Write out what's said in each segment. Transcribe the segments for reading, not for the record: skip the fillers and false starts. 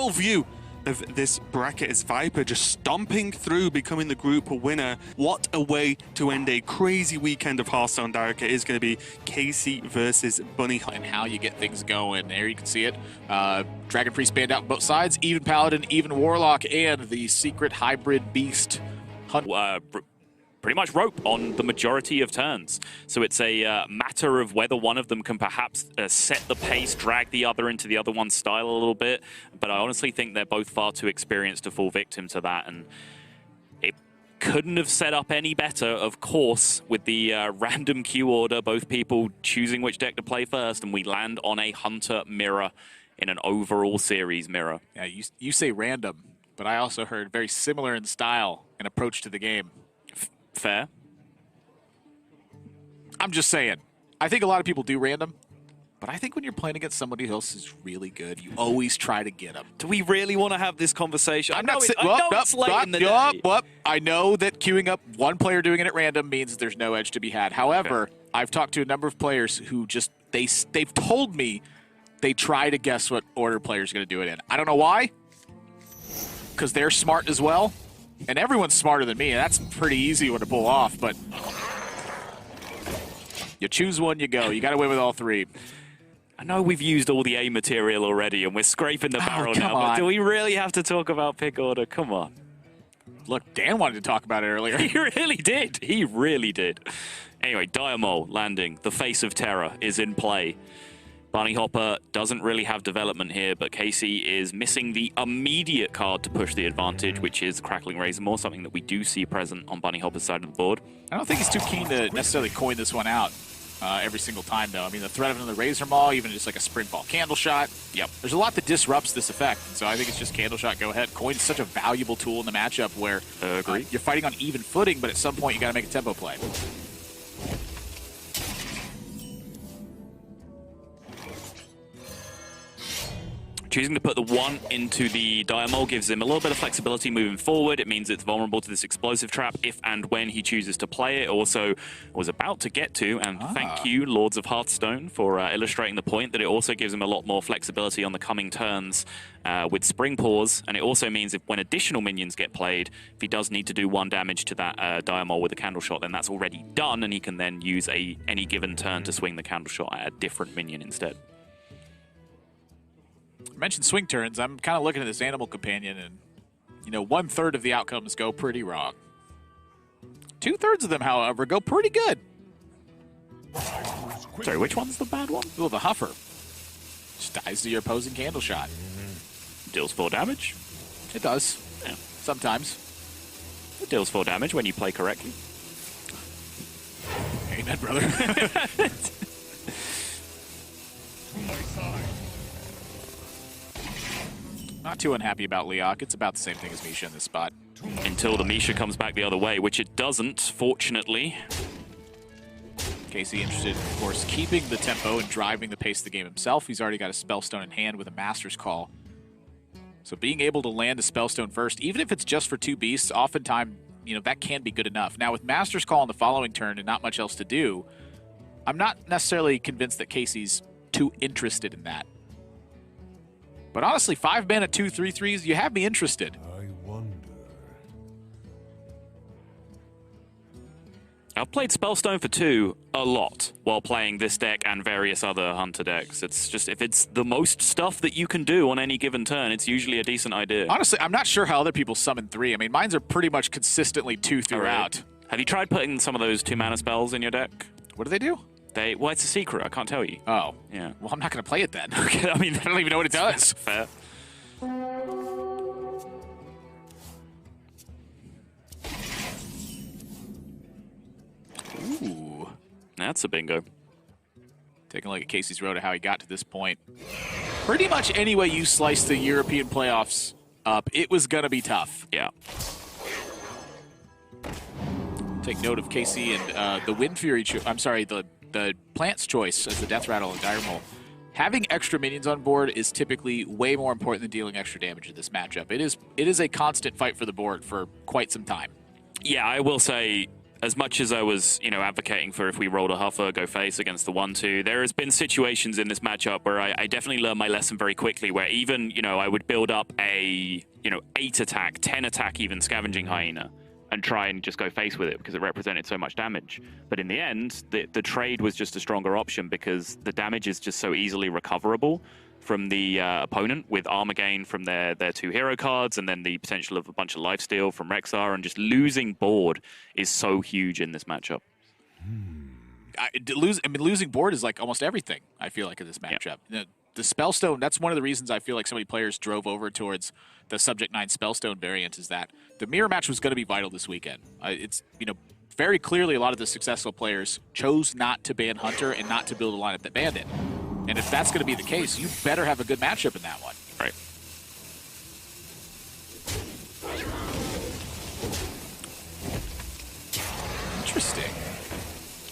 overall view of this bracket is Viper just stomping through, becoming the group winner. What a way to end a crazy weekend of Hearthstone, Derek. It is going to be Casie versus Bunnyhoppor. And how you get things going. There you can see it. Dragon Priest banned out on both sides, even Paladin, even Warlock, and the secret hybrid beast. Pretty much rope on the majority of turns. So it's a matter of whether one of them can perhaps set the pace, drag the other into the other one's style a little bit. But I honestly think they're both far too experienced to fall victim to that. And it couldn't have set up any better, of course, with the random queue order, both people choosing which deck to play first, and we land on a Hunter mirror in an overall series mirror. Yeah, you say random, but I also heard very similar in style and approach to the game. Fair. I'm just saying. I think a lot of people do random, but I think when you're playing against somebody else who's really good, you always try to get them. Do we really want to have this conversation? I know it's late in the day. I know that queuing up one player doing it at random means there's no edge to be had. However, I've talked to a number of players who just, they've told me they try to guess what order player's going to do it in. I don't know why, because they're smart as well. And everyone's smarter than me, and that's a pretty easy one to pull off, but you choose one, you go. You got to win with all three. I know we've used all the A material already, and we're scraping the barrel now, but do we really have to talk about pick order? Come on. Look, Dan wanted to talk about it earlier. He really did. He really did. Anyway, Diamol landing. The face of terror is in play. Bunnyhoppor doesn't really have development here, but Casie is missing the immediate card to push the advantage, which is Crackling Razormaw, something that we do see present on Bunnyhoppor's side of the board. I don't think he's too keen to necessarily coin this one out every single time, though. I mean, the threat of another Razormaw, even just like a Sprint Ball Candle Shot. Yep. There's a lot that disrupts this effect, so I think it's just Candle Shot, go ahead. Coin is such a valuable tool in the matchup where you're fighting on even footing, but at some point you got to make a tempo play. Choosing to put the 1 into the Diamol gives him a little bit of flexibility moving forward. It means it's vulnerable to this explosive trap if and when he chooses to play it. Also, was about to get to, and thank you, Lords of Hearthstone, for illustrating the point that it also gives him a lot more flexibility on the coming turns with Spring Pause. And it also means if when additional minions get played, if he does need to do 1 damage to that Diamol with a Candle Shot, then that's already done, and he can then use any given turn to swing the Candle Shot at a different minion instead. I mentioned swing turns. I'm kind of looking at this Animal Companion, and, you know, 1/3 of the outcomes go pretty wrong. 2/3 of them, however, go pretty good. Sorry, which one's the bad one? Oh, the Huffer. Just dies to your opposing Candle Shot. Deals 4 damage? It does. Yeah. Sometimes. It deals 4 damage when you play correctly. Amen, brother. Not too unhappy about Leok. It's about the same thing as Misha in this spot. Until the Misha comes back the other way, which it doesn't, fortunately. Casie interested, of course, keeping the tempo and driving the pace of the game himself. He's already got a Spellstone in hand with a Master's Call. So being able to land a Spellstone first, even if it's just for 2 beasts, oftentimes, you know, that can be good enough. Now, with Master's Call on the following turn and not much else to do, I'm not necessarily convinced that Casey's too interested in that. But honestly, 5 mana, 2 3/3s, you have me interested. I wonder. I've played Spellstone for 2 a lot while playing this deck and various other Hunter decks. It's just, if it's the most stuff that you can do on any given turn, it's usually a decent idea. Honestly, I'm not sure how other people summon 3. I mean, mines are pretty much consistently 2 throughout. Right. Have you tried putting some of those 2-mana spells in your deck? What do they do? Well, it's a secret. I can't tell you. Oh. Yeah. Well, I'm not going to play it then. Okay, I mean, I don't even know what it does. Fair. Ooh. That's a bingo. Taking a look at Casey's road of how he got to this point. Pretty much any way you slice the European playoffs up, it was going to be tough. Yeah. Take note of Casie and the Wind Fury, I'm sorry, the Plant's choice as the Death Rattle and Dire Maul. Having extra minions on board is typically way more important than dealing extra damage in this matchup. It is a constant fight for the board for quite some time. Yeah, I will say as much as I was, advocating for if we rolled a Huffer, go face against the 1-2, there has been situations in this matchup where I definitely learned my lesson very quickly, where even, I would build up a, 8 attack, 10 attack even Scavenging Hyena and try and just go face with it because it represented so much damage. But in the end, the trade was just a stronger option because the damage is just so easily recoverable from the opponent with armor gain from their 2 hero cards and then the potential of a bunch of lifesteal from Rexar, and just losing board is so huge in this matchup. Losing board is like almost everything, I feel like, in this matchup. Yeah. The Spellstone, that's one of the reasons I feel like so many players drove over towards the Subject 9 Spellstone variant, is that the mirror match was going to be vital this weekend. It's, very clearly a lot of the successful players chose not to ban Hunter and not to build a lineup that banned it. And if that's going to be the case, you better have a good matchup in that one. Right. Interesting.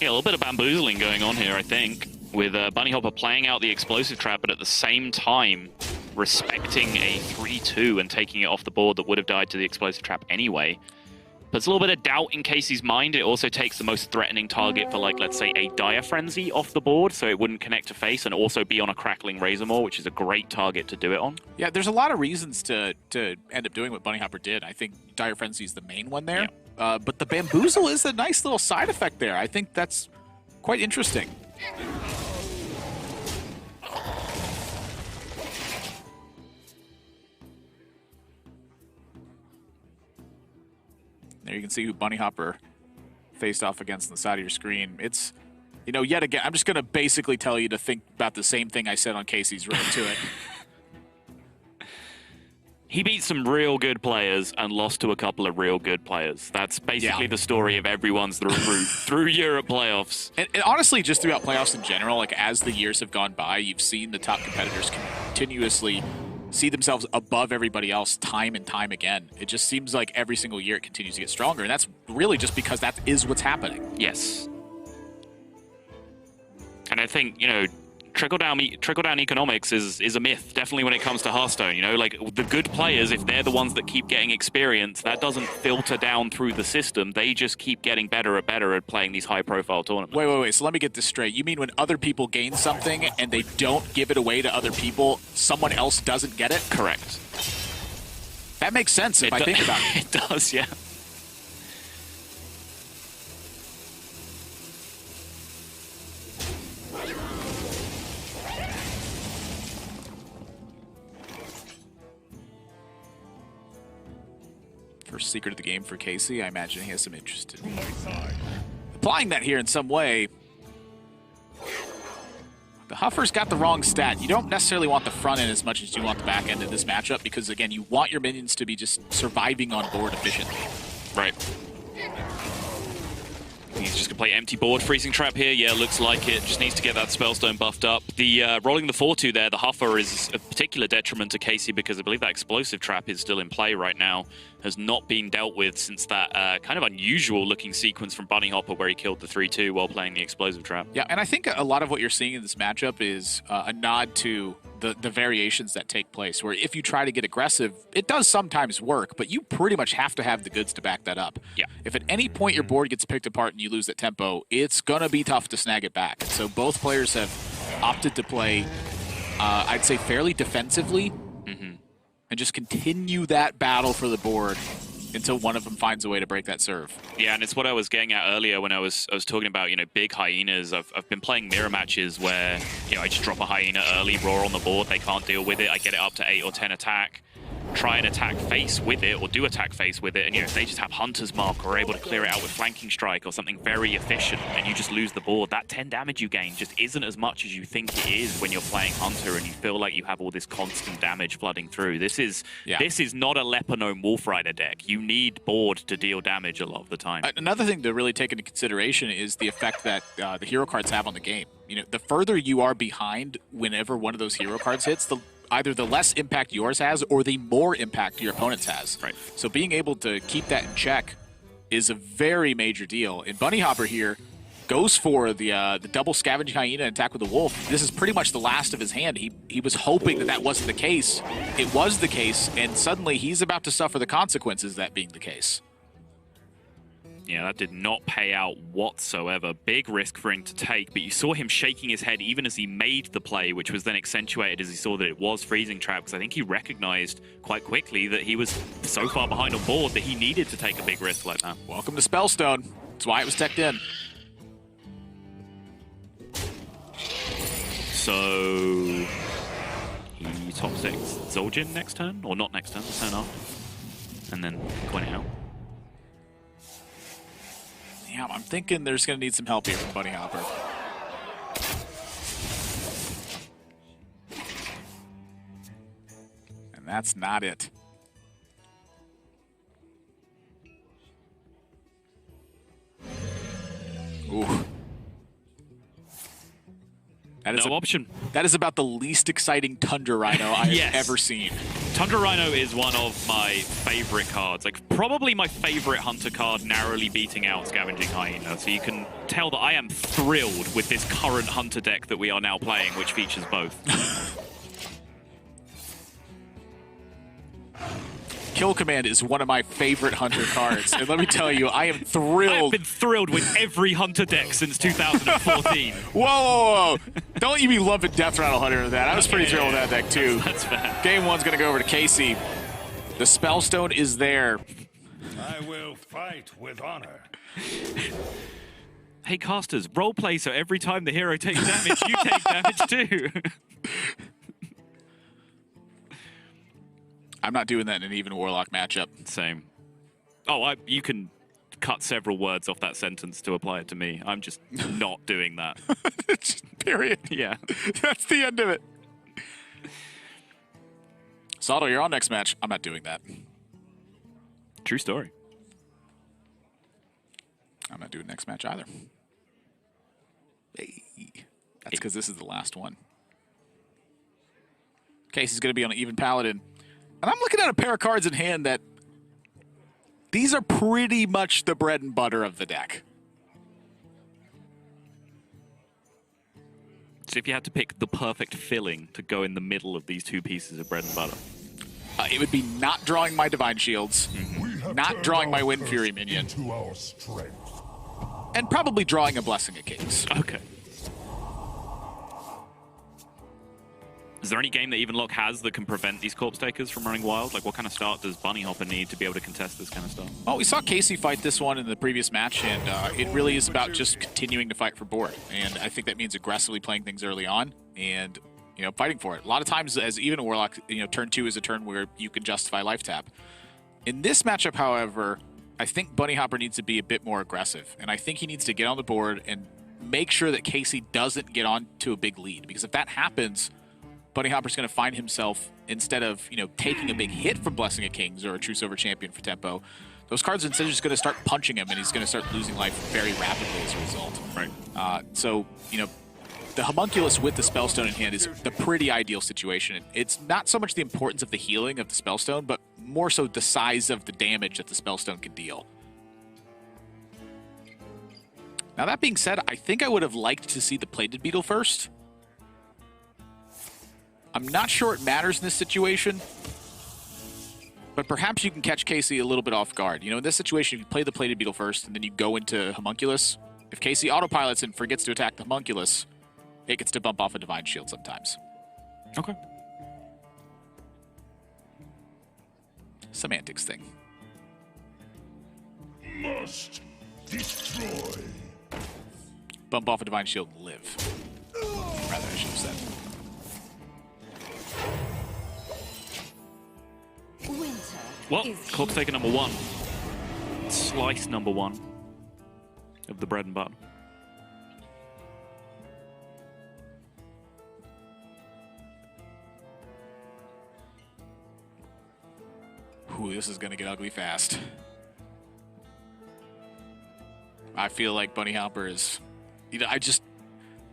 Yeah, a little bit of bamboozling going on here, I think, with Bunnyhoppor playing out the explosive trap, but at the same time respecting a 3-2 and taking it off the board that would have died to the explosive trap anyway. Puts a little bit of doubt in Casey's mind. It also takes the most threatening target for, like, let's say, a Dire Frenzy off the board, so it wouldn't connect to face and also be on a Crackling Razormaw, which is a great target to do it on. Yeah, there's a lot of reasons to end up doing what Bunnyhoppor did. I think Dire Frenzy is the main one there. Yeah. But the Bamboozle is a nice little side effect there. I think that's quite interesting. There you can see who Bunnyhoppor faced off against on the side of your screen. It's, yet again, I'm just going to basically tell you to think about the same thing I said on Casey's road to it. He beat some real good players and lost to a couple of real good players. That's basically the story of everyone's through Europe playoffs. And honestly, just throughout playoffs in general, like as the years have gone by, you've seen the top competitors continuously see themselves above everybody else time and time again. It just seems like every single year it continues to get stronger, and that's really just because that is what's happening. Yes. And I think, trickle-down economics is a myth, definitely when it comes to Hearthstone. Like, the good players, if they're the ones that keep getting experience, that doesn't filter down through the system. They just keep getting better at playing these high-profile tournaments. Wait. So let me get this straight. You mean when other people gain something and they don't give it away to other people, someone else doesn't get it? Correct. That makes sense if I think about it. It does, yeah. First secret of the game for Casie. I imagine he has some interest in applying that here in some way. The Huffer's got the wrong stat. You don't necessarily want the front end as much as you want the back end in this matchup because, again, you want your minions to be just surviving on board efficiently. Right. He's just going to play empty board. Freezing Trap here. Yeah, looks like it. Just needs to get that Spellstone buffed up. The rolling the 4-2 there, the Huffer is a particular detriment to Casie because I believe that Explosive Trap is still in play right now. Has not been dealt with since that kind of unusual looking sequence from Bunnyhoppor where he killed the 3-2 while playing the Explosive Trap. Yeah, and I think a lot of what you're seeing in this matchup is a nod to the variations that take place, where if you try to get aggressive, it does sometimes work, but you pretty much have to have the goods to back that up. Yeah. If at any point your board gets picked apart and you lose that tempo, it's going to be tough to snag it back. So both players have opted to play, I'd say, fairly defensively, and just continue that battle for the board until one of them finds a way to break that serve. Yeah, and it's what I was getting at earlier when I was talking about, big hyenas. I've been playing mirror matches where, I just drop a hyena early, roar on the board, they can't deal with it, I get it up to 8 or 10 attack, try and attack face with it, or do attack face with it, and if they just have Hunter's Mark or are able to clear it out with Flanking Strike or something very efficient, and you just lose the board, that 10 damage you gain just isn't as much as you think it is when you're playing Hunter and you feel like you have all this constant damage flooding through. This is not a Leper Gnome Wolf Rider deck. You need board to deal damage a lot of the time. Another thing to really take into consideration is the effect that the hero cards have on the game. The further you are behind whenever one of those hero cards hits, either the less impact yours has or the more impact your opponent's has. Right. So being able to keep that in check is a very major deal. And Bunnyhoppor here goes for the double Scavenging Hyena and attack with the Wolf. This is pretty much the last of his hand. He was hoping that wasn't the case. It was the case, and suddenly he's about to suffer the consequences of that being the case. Yeah, that did not pay out whatsoever. Big risk for him to take, but you saw him shaking his head even as he made the play, which was then accentuated as he saw that it was freezing trap, because I think he recognized quite quickly that he was so far behind on board that he needed to take a big risk like that. Welcome to Spellstone. That's why it was teched in. So he top 6 Zul'jin next turn, or not next turn, the turn after, and then coin it out. Yeah, I'm thinking there's going to need some help here from Bunnyhoppor. And that's not it. Ooh. That is No option. That is about the least exciting Tundra Rhino I have ever seen. Tundra Rhino is one of my favorite cards. Like, probably my favorite hunter card, narrowly beating out Scavenging Hyena. So you can tell that I am thrilled with this current hunter deck that we are now playing, which features both. Kill Command is one of my favorite hunter cards. And let me tell you, I am thrilled. I've been thrilled with every hunter deck since 2014. Whoa, whoa, whoa. Don't you be lumping Death Rattle Hunter into that. I was pretty thrilled with that deck, too. That's fair. Game 1's going to go over to Casie. The Spellstone is there. I will fight with honor. Hey, casters, roleplay so every time the hero takes damage, you take damage too. I'm not doing that in an even Warlock matchup. Same. Oh, you can cut several words off that sentence to apply it to me. I'm just not doing that. Period. Yeah. That's the end of it. Sato, you're on next match. I'm not doing that. True story. I'm not doing next match either. Hey. That's because this is the last one. Casey's going to be on an even Paladin. And I'm looking at a pair of cards in hand that these are pretty much the bread and butter of the deck. So if you had to pick the perfect filling to go in the middle of these two pieces of bread and butter? It would be not drawing my Divine Shields, not drawing my Wind Fury minion, and probably drawing a Blessing of Kings. Okay. Is there any game that Even Lock has that can prevent these Corpse Takers from running wild? Like, what kind of start does Bunnyhoppor need to be able to contest this kind of stuff? Well, we saw Casie fight this one in the previous match, and it really is about just continuing to fight for board. And I think that means aggressively playing things early on and, you know, fighting for it. A lot of times, as even a Warlock, you know, turn 2 is a turn where you can justify life tap. In this matchup, however, I think Bunnyhoppor needs to be a bit more aggressive. And I think he needs to get on the board and make sure that Casie doesn't get on to a big lead. Because if that happens, Bunnyhoppor's going to find himself, instead of, you know, taking a big hit from Blessing of Kings or a True Silver Champion for tempo, those cards instead are just going to start punching him, and he's going to start losing life very rapidly as a result. Right. So, you know, the Homunculus with the Spellstone in hand is the pretty ideal situation. It's not so much the importance of the healing of the Spellstone, but more so the size of the damage that the Spellstone can deal. Now, that being said, I think I would have liked to see the Plated Beetle first. I'm not sure it matters in this situation, but perhaps you can catch Casie a little bit off guard. You know, in this situation, if you play the Plated Beetle first and then you go into Homunculus, if Casie autopilots and forgets to attack the Homunculus, it gets to bump off a Divine Shield sometimes. Okay. Semantics thing. Must destroy. Bump off a Divine Shield and live. Rather, I should have said. Well, Clock Taker number 1. Slice number 1 of the bread and butter. Ooh, this is going to get ugly fast. I feel like Bunnyhoppor is... You know,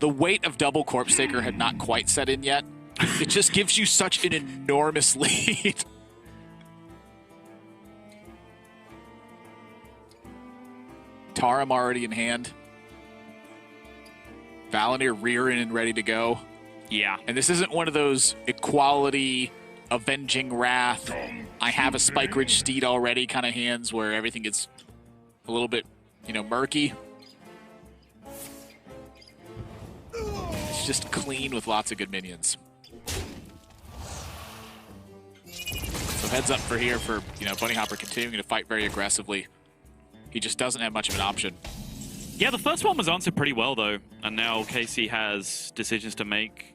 the weight of Double Corpse Taker had not quite set in yet. It just gives you such an enormous lead. Tarim already in hand. Valinir rearing and ready to go. Yeah. And this isn't one of those equality, avenging wrath, I have a Spike Ridge Steed already kind of hands where everything gets a little bit you know, murky. It's just clean with lots of good minions. So heads up for here for, you know, Bunnyhoppor continuing to fight very aggressively. He just doesn't have much of an option. Yeah, the first one was answered pretty well, though. And now Casie has decisions to make.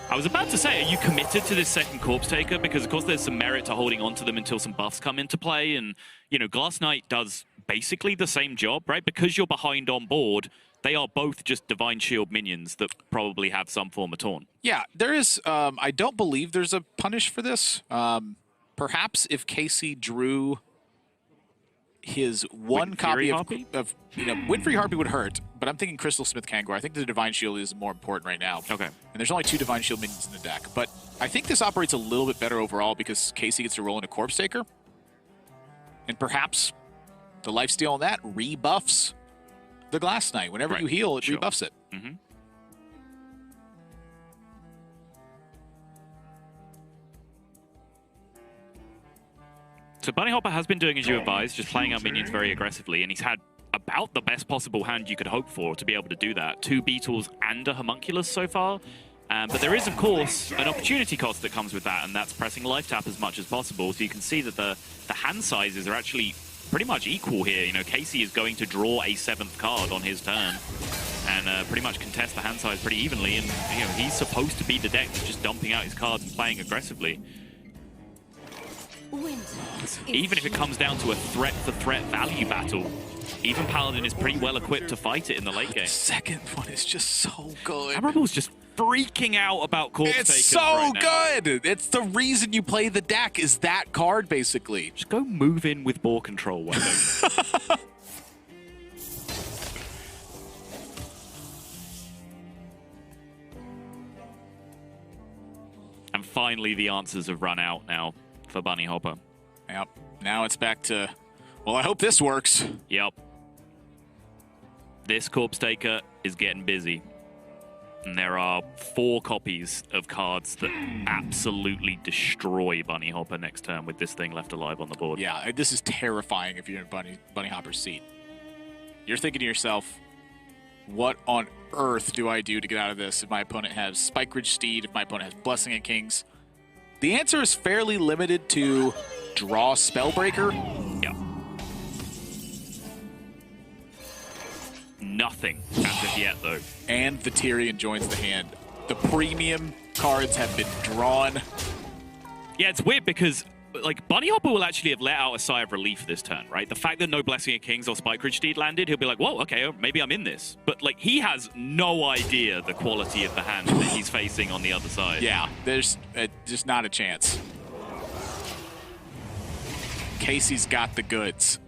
I was about to say, are you committed to this second Corpse Taker? Because, of course, there's some merit to holding on to them until some buffs come into play. And, you know, Glass Knight does basically the same job, right? Because you're behind on board, they are both just Divine Shield minions that probably have some form of Taunt. Yeah, there is, I don't believe there's a punish for this. Perhaps if Casie drew his one copy of, you know, Windfury Harpy would hurt, but I'm thinking Crystal Smith Kangor. I think the Divine Shield is more important right now. Okay. And there's only 2 Divine Shield minions in the deck, but I think this operates a little bit better overall because Casie gets to roll in a Corpse Taker. And perhaps the lifesteal on that rebuffs the Glass Knight. Whenever you heal, it rebuffs it. Mm-hmm. So Bunnyhoppor has been doing as you advised, just playing out minions very aggressively, and he's had about the best possible hand you could hope for to be able to do that. 2 Beetles and a Homunculus so far. But there is, of course, an opportunity cost that comes with that, and that's pressing Life Tap as much as possible. So you can see that the hand sizes are actually pretty much equal here. You know, Casie is going to draw a 7th card on his turn and pretty much contest the hand size pretty evenly. And, you know, he's supposed to be the deck that's just dumping out his cards and playing aggressively. Even if it comes down to a threat-for-threat value battle, even Paladin is pretty well equipped to fight it in the late game. The second one is just so good. Admirable's just freaking out about Corpse Takers It's so right now. good! It's the reason you play the deck is that card, basically. Just go move in with ball control, why don't you? And finally, the answers have run out now for Bunnyhoppor. Yep. Now it's back to, well, I hope this works. Yep. This Corpse Taker is getting busy. And there are 4 copies of cards that absolutely destroy Bunnyhoppor next turn with this thing left alive on the board. Yeah, this is terrifying if you're in Bunnyhoppor's seat. You're thinking to yourself, what on earth do I do to get out of this if my opponent has Spike Ridge Steed, if my opponent has Blessing and Kings? The answer is fairly limited to draw Spellbreaker. Yeah. Nothing as of yet, though. And the Tyrion joins the hand. The premium cards have been drawn. Yeah, it's weird because, like, Bunnyhoppor will actually have let out a sigh of relief this turn, right? The fact that no Blessing of Kings or Spike Ridge Steed landed, he'll be like, whoa, okay, maybe I'm in this. But, like, he has no idea the quality of the hand that he's facing on the other side. Yeah, there's just not a chance. Casey's got the goods.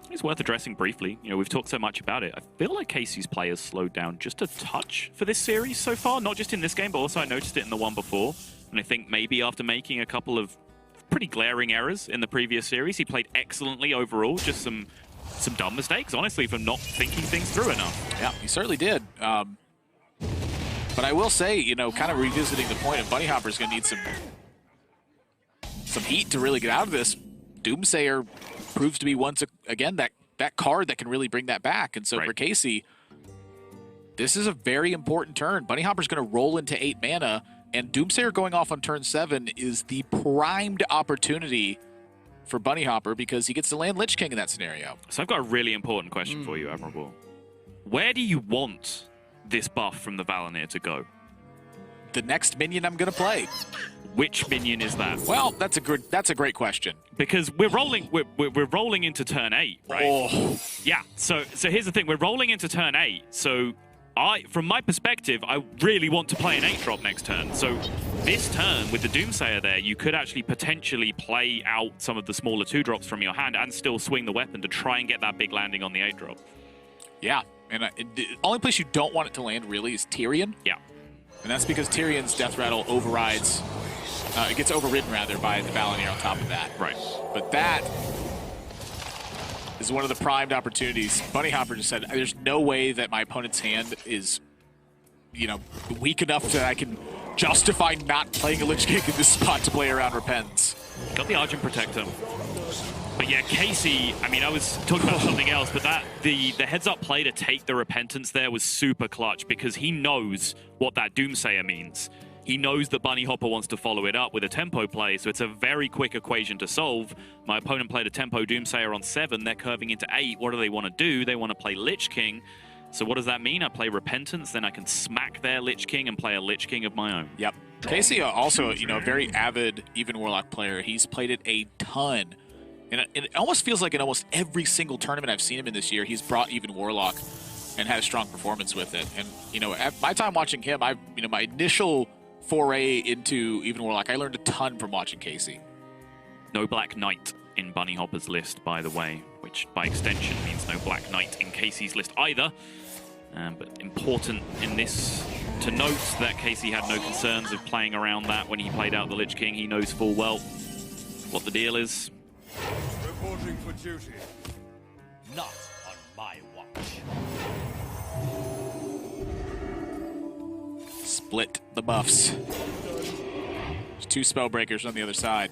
It's worth addressing briefly. You know, we've talked so much about it. I feel like Casey's play has slowed down just a touch for this series so far. Not just in this game, but also I noticed it in the one before. And I think maybe after making a couple of pretty glaring errors in the previous series, he played excellently overall. Just some dumb mistakes, honestly, from not thinking things through enough. Yeah, he certainly did. But I will say, you know, kind of revisiting the point of Bunnyhoppor is going to need some heat to really get out of this. Doomsayer proves to be once again that card that can really bring that back. And so for Casie, this is a very important turn. Bunnyhopper's going to roll into 8 mana, and Doomsayer going off on turn 7 is the primed opportunity for Bunnyhoppor because he gets to land Lich King in that scenario. So I've got a really important question for you, Admirable. Where do you want this buff from the Valanir to go? The next minion I'm going to play. Which minion is that? Well, that's a great question. Because we're rolling into turn 8, right? Oh. Yeah. So here's the thing: we're rolling into turn 8. So from my perspective, I really want to play an 8-drop next turn. So this turn with the Doomsayer there, you could actually potentially play out some of the smaller 2-drops from your hand and still swing the weapon to try and get that big landing on the 8-drop. Yeah, and the only place you don't want it to land really is Tyrion. Yeah. And that's because Tyrion's Death Rattle overrides. It gets overridden, rather, by the Valanir on top of that. Right. But that is one of the primed opportunities. Bunnyhoppor just said, there's no way that my opponent's hand is, you know, weak enough that I can justify not playing a Lich King in this spot to play around Repentance. Got the Argent Protector. But yeah, Casie, I mean, I was talking about something else, but the heads-up play to take the Repentance there was super clutch because he knows what that Doomsayer means. He knows that Bunnyhoppor wants to follow it up with a tempo play, so it's a very quick equation to solve. My opponent played a tempo Doomsayer on 7, they're curving into 8. What do they want to do? They want to play Lich King. So what does that mean? I play Repentance, then I can smack their Lich King and play a Lich King of my own. Yep. Casie also, you know, very avid Even Warlock player. He's played it a ton. And it almost feels like in almost every single tournament I've seen him in this year, he's brought Even Warlock and had a strong performance with it. And, you know, at my time watching him, my initial foray into Even Warlock, I learned a ton from watching Casie. No Black Knight in Bunnyhoppor's list, by the way, which by extension means no Black Knight in Casey's list either. But important in this to note that Casie had no concerns of playing around that when he played out the Lich King. He knows full well what the deal is. Reporting for duty. Not on my watch. Split the buffs. There's 2 Spellbreakers on the other side.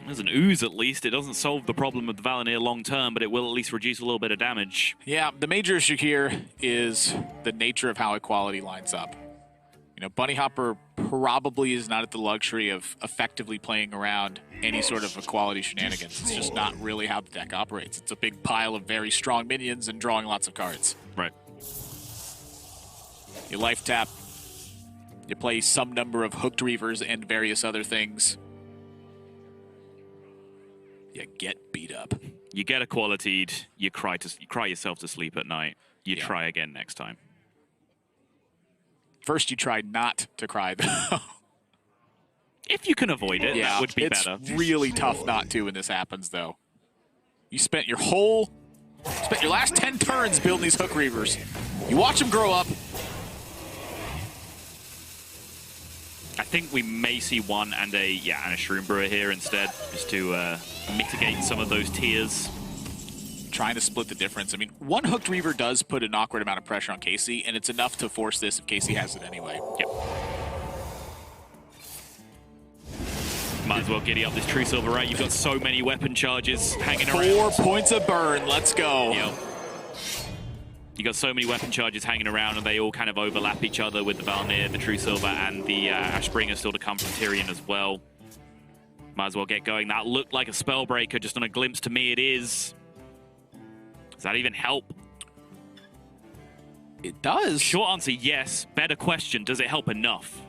There's an ooze at least. It doesn't solve the problem of the Valanir long term, but it will at least reduce a little bit of damage. Yeah, the major issue here is the nature of how equality lines up. You know, Bunnyhoppor probably is not at the luxury of effectively playing around any sort of equality shenanigans. It's just not really how the deck operates. It's a big pile of very strong minions and drawing lots of cards. Right. You life tap, you play some number of Hooked Reavers and various other things. You get beat up. You get equality'd, you cry yourself to sleep at night. You Yeah. try again next time. First, you try not to cry, though. If you can avoid it, Yeah, that would be it's better. really tough not to when this happens, though. You spent your last 10 turns building these Hook Reavers. You watch them grow up. I think we may see one and a Shroom Brewer here instead, just to mitigate some of those tears. Trying to split the difference. I mean, one Hooked Reaver does put an awkward amount of pressure on Casie, and it's enough to force this if Casie has it anyway. Yep. Might as well giddy up this True Silver, right? You've got so many weapon charges hanging around. 4 points of burn. Let's go. Yep. You got so many weapon charges hanging around, and they all kind of overlap each other with the Valnir, the True Silver, and the Ashbringer still to come from Tyrion as well. Might as well get going. That looked like a Spellbreaker, just on a glimpse to me it is. Does that even help? It does. Short answer, yes. Better question, does it help enough?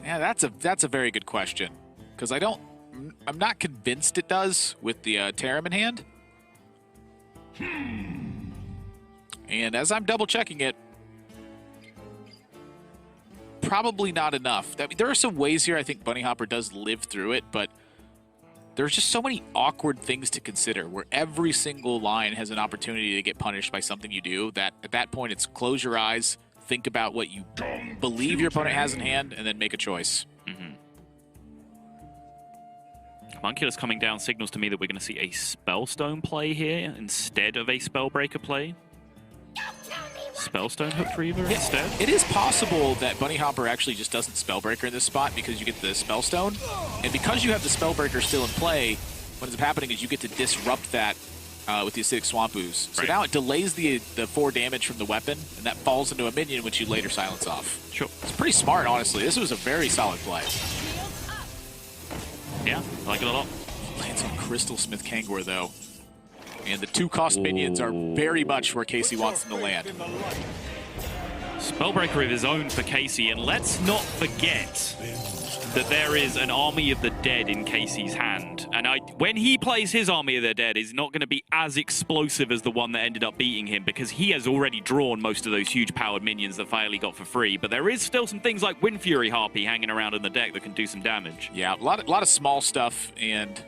Yeah, that's a very good question. Because I'm not convinced it does with the Tarim in hand. And as I'm double checking it, probably not enough. I mean, there are some ways here I think Bunnyhoppor does live through it, but there's just so many awkward things to consider where every single line has an opportunity to get punished by something you do, that at that point it's close your eyes, think about what you believe your opponent has in hand, and then make a choice. Homunculus coming down signals to me that we're going to see a Spellstone play here instead of a Spellbreaker play. Spellstone Hooked Reaver instead? It is possible that Bunnyhoppor actually just doesn't Spellbreaker in this spot because you get the Spellstone. And because you have the Spellbreaker still in play, what ends up happening is you get to disrupt that with the Acidic Swamp Ooze. So Right. now it delays the 4 damage from the weapon, and that falls into a minion, which you later silence off. Sure. It's pretty smart, honestly. This was a very solid play. Yeah, I like it a lot. Lands on Crystal Smith Kangor, though. And the 2-cost minions are very much where Casie wants them to land. Spellbreaker of his own for Casie, and let's not forget that there is an Army of the Dead in Casey's hand. And when he plays his Army of the Dead, it's not going to be as explosive as the one that ended up beating him, because he has already drawn most of those huge powered minions that Firely got for free. But there is still some things like Wind Fury Harpy hanging around in the deck that can do some damage. Yeah, a lot of small stuff, and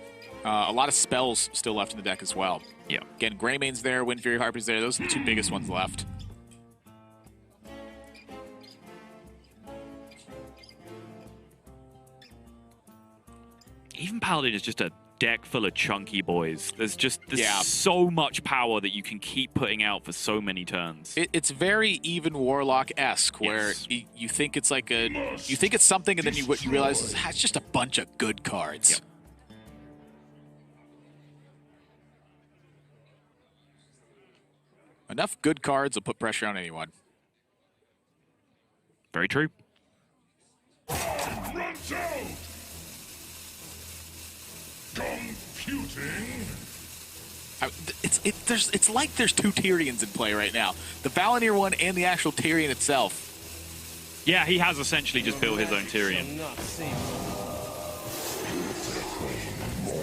a lot of spells still left in the deck as well. Yeah. Again, Greymane's there, Wind Fury Harpy's there. Those are the 2 biggest ones left. Even Paladin is just a deck full of chunky boys. There's so much power that you can keep putting out for so many turns. It's very even Warlock-esque, where you think it's like you think it's something, and then you realize it's just a bunch of good cards. Yep. Enough good cards will put pressure on anyone. Very true. Computing. It's like there's two Tyrians in play right now. The Valinir one and the actual Tyrian itself. Yeah, he has essentially just built his own Tyrian.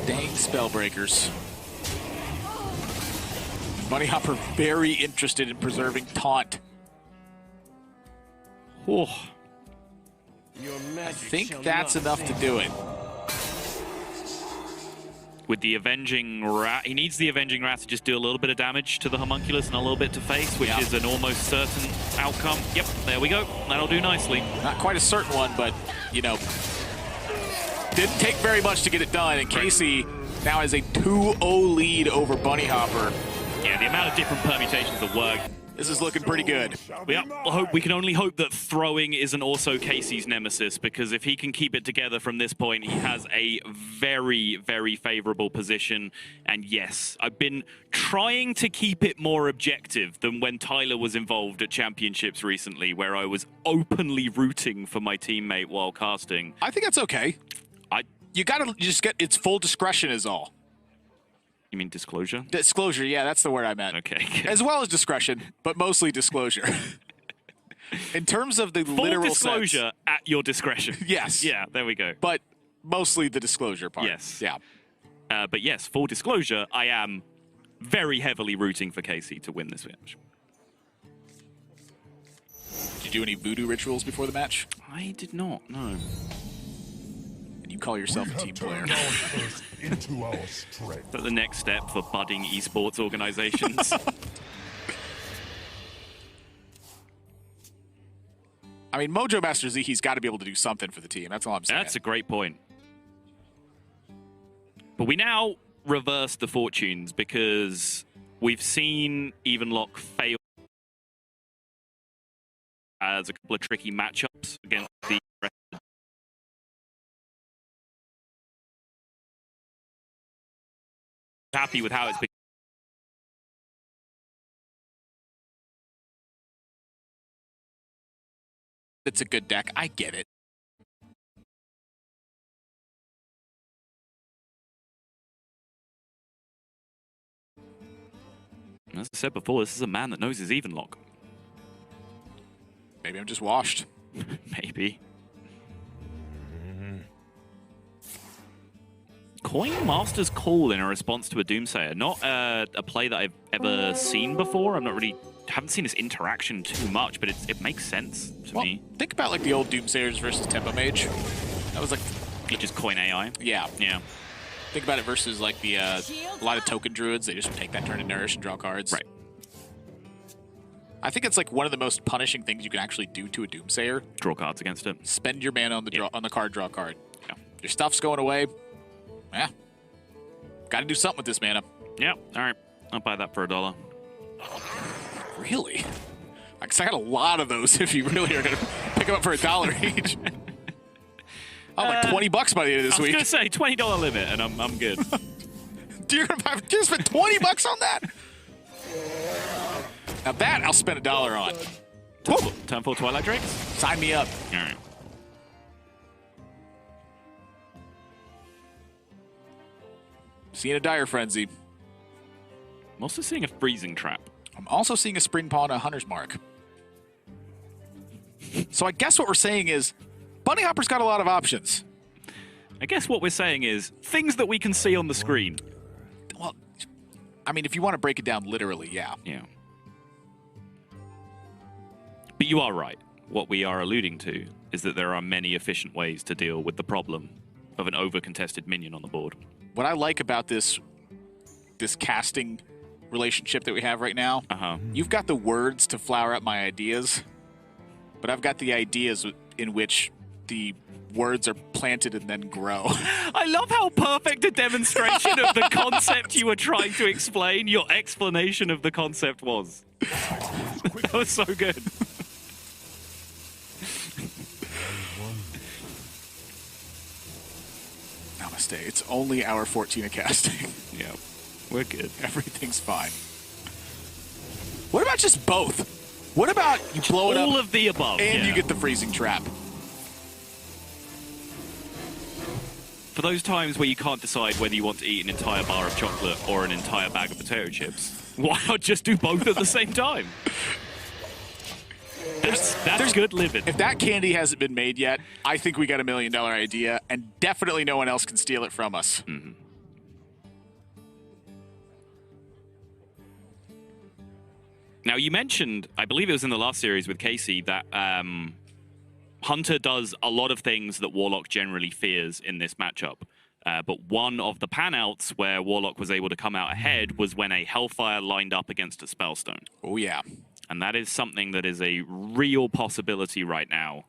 Dang Spellbreakers. Bunnyhoppor very interested in preserving Taunt. Oh. I think that's enough to do it. With the Avenging Rat, he needs the Avenging Rat to just do a little bit of damage to the Homunculus and a little bit to face, which is an almost certain outcome. Yep, there we go. That'll do nicely. Not quite a certain one, but, you know, didn't take very much to get it done. And Casie now has a 2-0 lead over Bunnyhoppor. Yeah, the amount of different permutations that work. This is looking pretty good. We can only hope that throwing isn't also Casey's nemesis, because if he can keep it together from this point, he has a very, very favorable position. And yes, I've been trying to keep it more objective than when Tyler was involved at championships recently, where I was openly rooting for my teammate while casting. I think that's okay. You gotta just get, it's full discretion is all. You mean disclosure? Disclosure, yeah, that's the word I meant. Okay. As well as discretion, but mostly disclosure. In terms of the Full literal disclosure sense, at your discretion. Yes. Yeah, there we go. But mostly the disclosure part. Yes. Yeah. But yes, full disclosure, I am very heavily rooting for Casey to win this match. Did you do any voodoo rituals before the match? I did not, no. And you call yourself a team player. Into our strength. Is that the next step for budding esports organizations? I mean, Mojo Master Z, he's got to be able to do something for the team. That's all I'm saying. That's a great point. But we now reverse the fortunes, because we've seen Evenlock fail as a couple of tricky matchups against the rest of the happy with how it's been. It's a good deck. I get it. As I said before, this is a man that knows his Evenlock. Maybe I'm just washed. Maybe. Coin Master's Call in a response to a Doomsayer. Not a play that I've ever seen before. Haven't seen this interaction too much, but it makes sense to me. Think about like the old Doomsayers versus Tempo Mage. That was like... You just coin AI. Yeah. Yeah. Think about it versus like the a lot of token druids. They just take that turn to nourish and draw cards. Right. I think it's like one of the most punishing things you can actually do to a Doomsayer. Draw cards against it. Spend your mana on the on the card, draw card. Yeah. Your stuff's going away. Yeah. Got to do something with this mana. Yeah. All right. I'll buy that for $1. Really? Because I got a lot of those if you really are going to pick them up for $1 each. Oh, like $20 by the end of this week. I was going to say $20 limit, and I'm good. You're going to spend $20 on that? Now that I'll spend $1 on. Turn 4 Twilight Drakes? Sign me up. All right. Seeing a Dire Frenzy. I'm also seeing a Freezing Trap. I'm also seeing a Spring Pawn and a Hunter's Mark. So I guess what we're saying is Bunnyhoppor's got a lot of options. I guess what we're saying is things that we can see on the screen. Well, I mean, if you want to break it down literally, yeah. Yeah. But you are right. What we are alluding to is that there are many efficient ways to deal with the problem of an over-contested minion on the board. What I like about this casting relationship that we have right now, you've got the words to flower up my ideas, but I've got the ideas in which the words are planted and then grow. I love how perfect a demonstration of the concept you were trying to explain, your explanation of the concept was. That was so good. Namaste. It's only hour 14 of casting. Yeah, we're good. Everything's fine. What about just both? What about you blow it up All of the above. and yeah. you get the freezing trap? For those times where you can't decide whether you want to eat an entire bar of chocolate or an entire bag of potato chips, why not just do both at the same time? That's good living. If that candy hasn't been made yet, I think we got $1 million idea, and definitely no one else can steal it from us. Mm-hmm. Now, you mentioned, I believe it was in the last series with Casie, that Hunter does a lot of things that Warlock generally fears in this matchup. But one of the panouts where Warlock was able to come out ahead was when a Hellfire lined up against a Spellstone. Oh, yeah. And that is something that is a real possibility right now,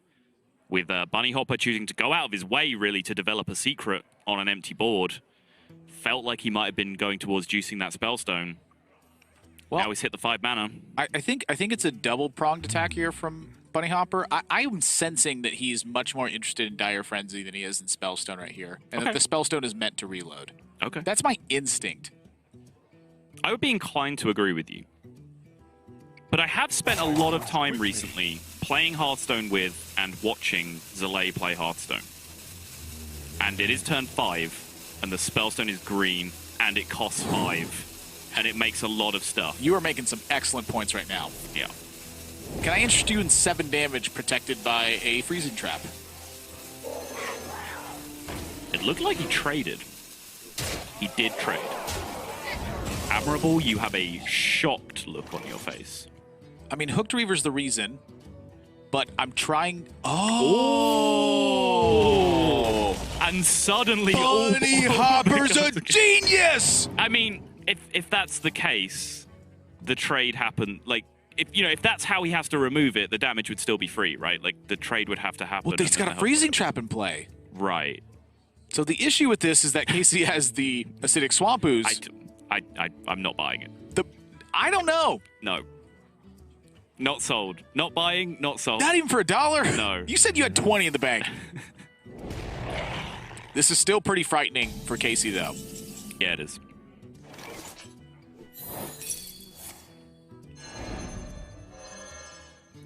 with Bunnyhoppor choosing to go out of his way, really, to develop a secret on an empty board. Felt like he might have been going towards juicing that Spellstone. Well, now he's hit the 5 mana. I think it's a double-pronged attack here from Bunnyhoppor. I'm sensing that he's much more interested in Dire Frenzy than he is in Spellstone right here. And that the Spellstone is meant to reload. Okay. That's my instinct. I would be inclined to agree with you. But I have spent a lot of time recently playing Hearthstone with and watching Zalay play Hearthstone. And it is turn 5, and the Spellstone is green, and it costs 5. And it makes a lot of stuff. You are making some excellent points right now. Yeah. Can I interest you in 7 damage protected by a freezing trap? It looked like he traded. He did trade. Admirable, you have a shocked look on your face. I mean, Hooked Reaver's the reason, but I'm trying... Oh! And suddenly... Bunnyhoppor's a genius! I mean, if that's the case, the trade happened, like, if that's how he has to remove it, the damage would still be free, right? Like, the trade would have to happen. Well, he's got a freezing trap in play. Right. So the issue with this is that Casie has the acidic swamp ooze. I'm not buying it. I don't know. No. Not sold. Not buying, not sold. Not even for $1? No. You said you had 20 in the bank. This is still pretty frightening for Casie, though. Yeah, it is.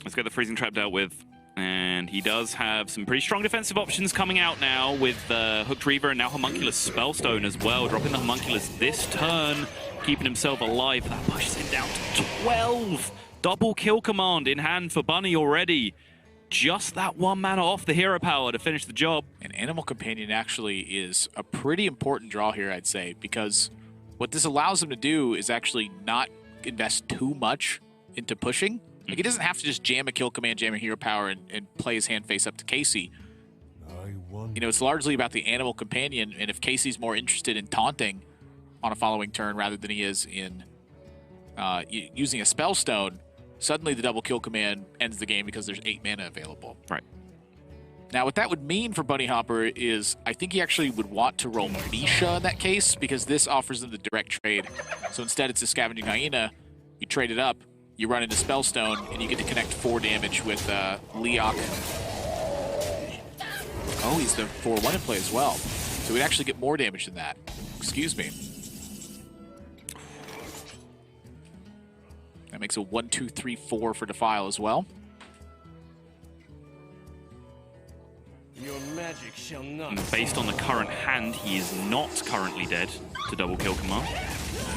Let's get the freezing trap dealt with. And he does have some pretty strong defensive options coming out now with Hooked Reaver and now Homunculus Spellstone as well. Dropping the Homunculus this turn, keeping himself alive. That pushes him down to 12. Double kill command in hand for Bunny already. Just that 1 mana off the hero power to finish the job. An Animal Companion actually is a pretty important draw here, I'd say, because what this allows him to do is actually not invest too much into pushing. Like, he doesn't have to just jam a kill command, jam a hero power, and play his hand face up to Casie. You know, it's largely about the Animal Companion, and if Casey's more interested in taunting on a following turn rather than he is in using a Spellstone, suddenly the double kill command ends the game because there's 8 mana available. Right. Now, what that would mean for Bunnyhoppor is I think he actually would want to roll Misha in that case, because this offers him the direct trade. So instead it's a Scavenging Hyena, you trade it up, you run into Spellstone, and you get to connect 4 damage with Leok. Oh, he's the 4-1 in play as well. So we'd actually get more damage than that. Excuse me. That makes a 1, 2, 3, 4 for Defile as well. Your magic shall not. And based on the current hand, he is not currently dead to double kill command.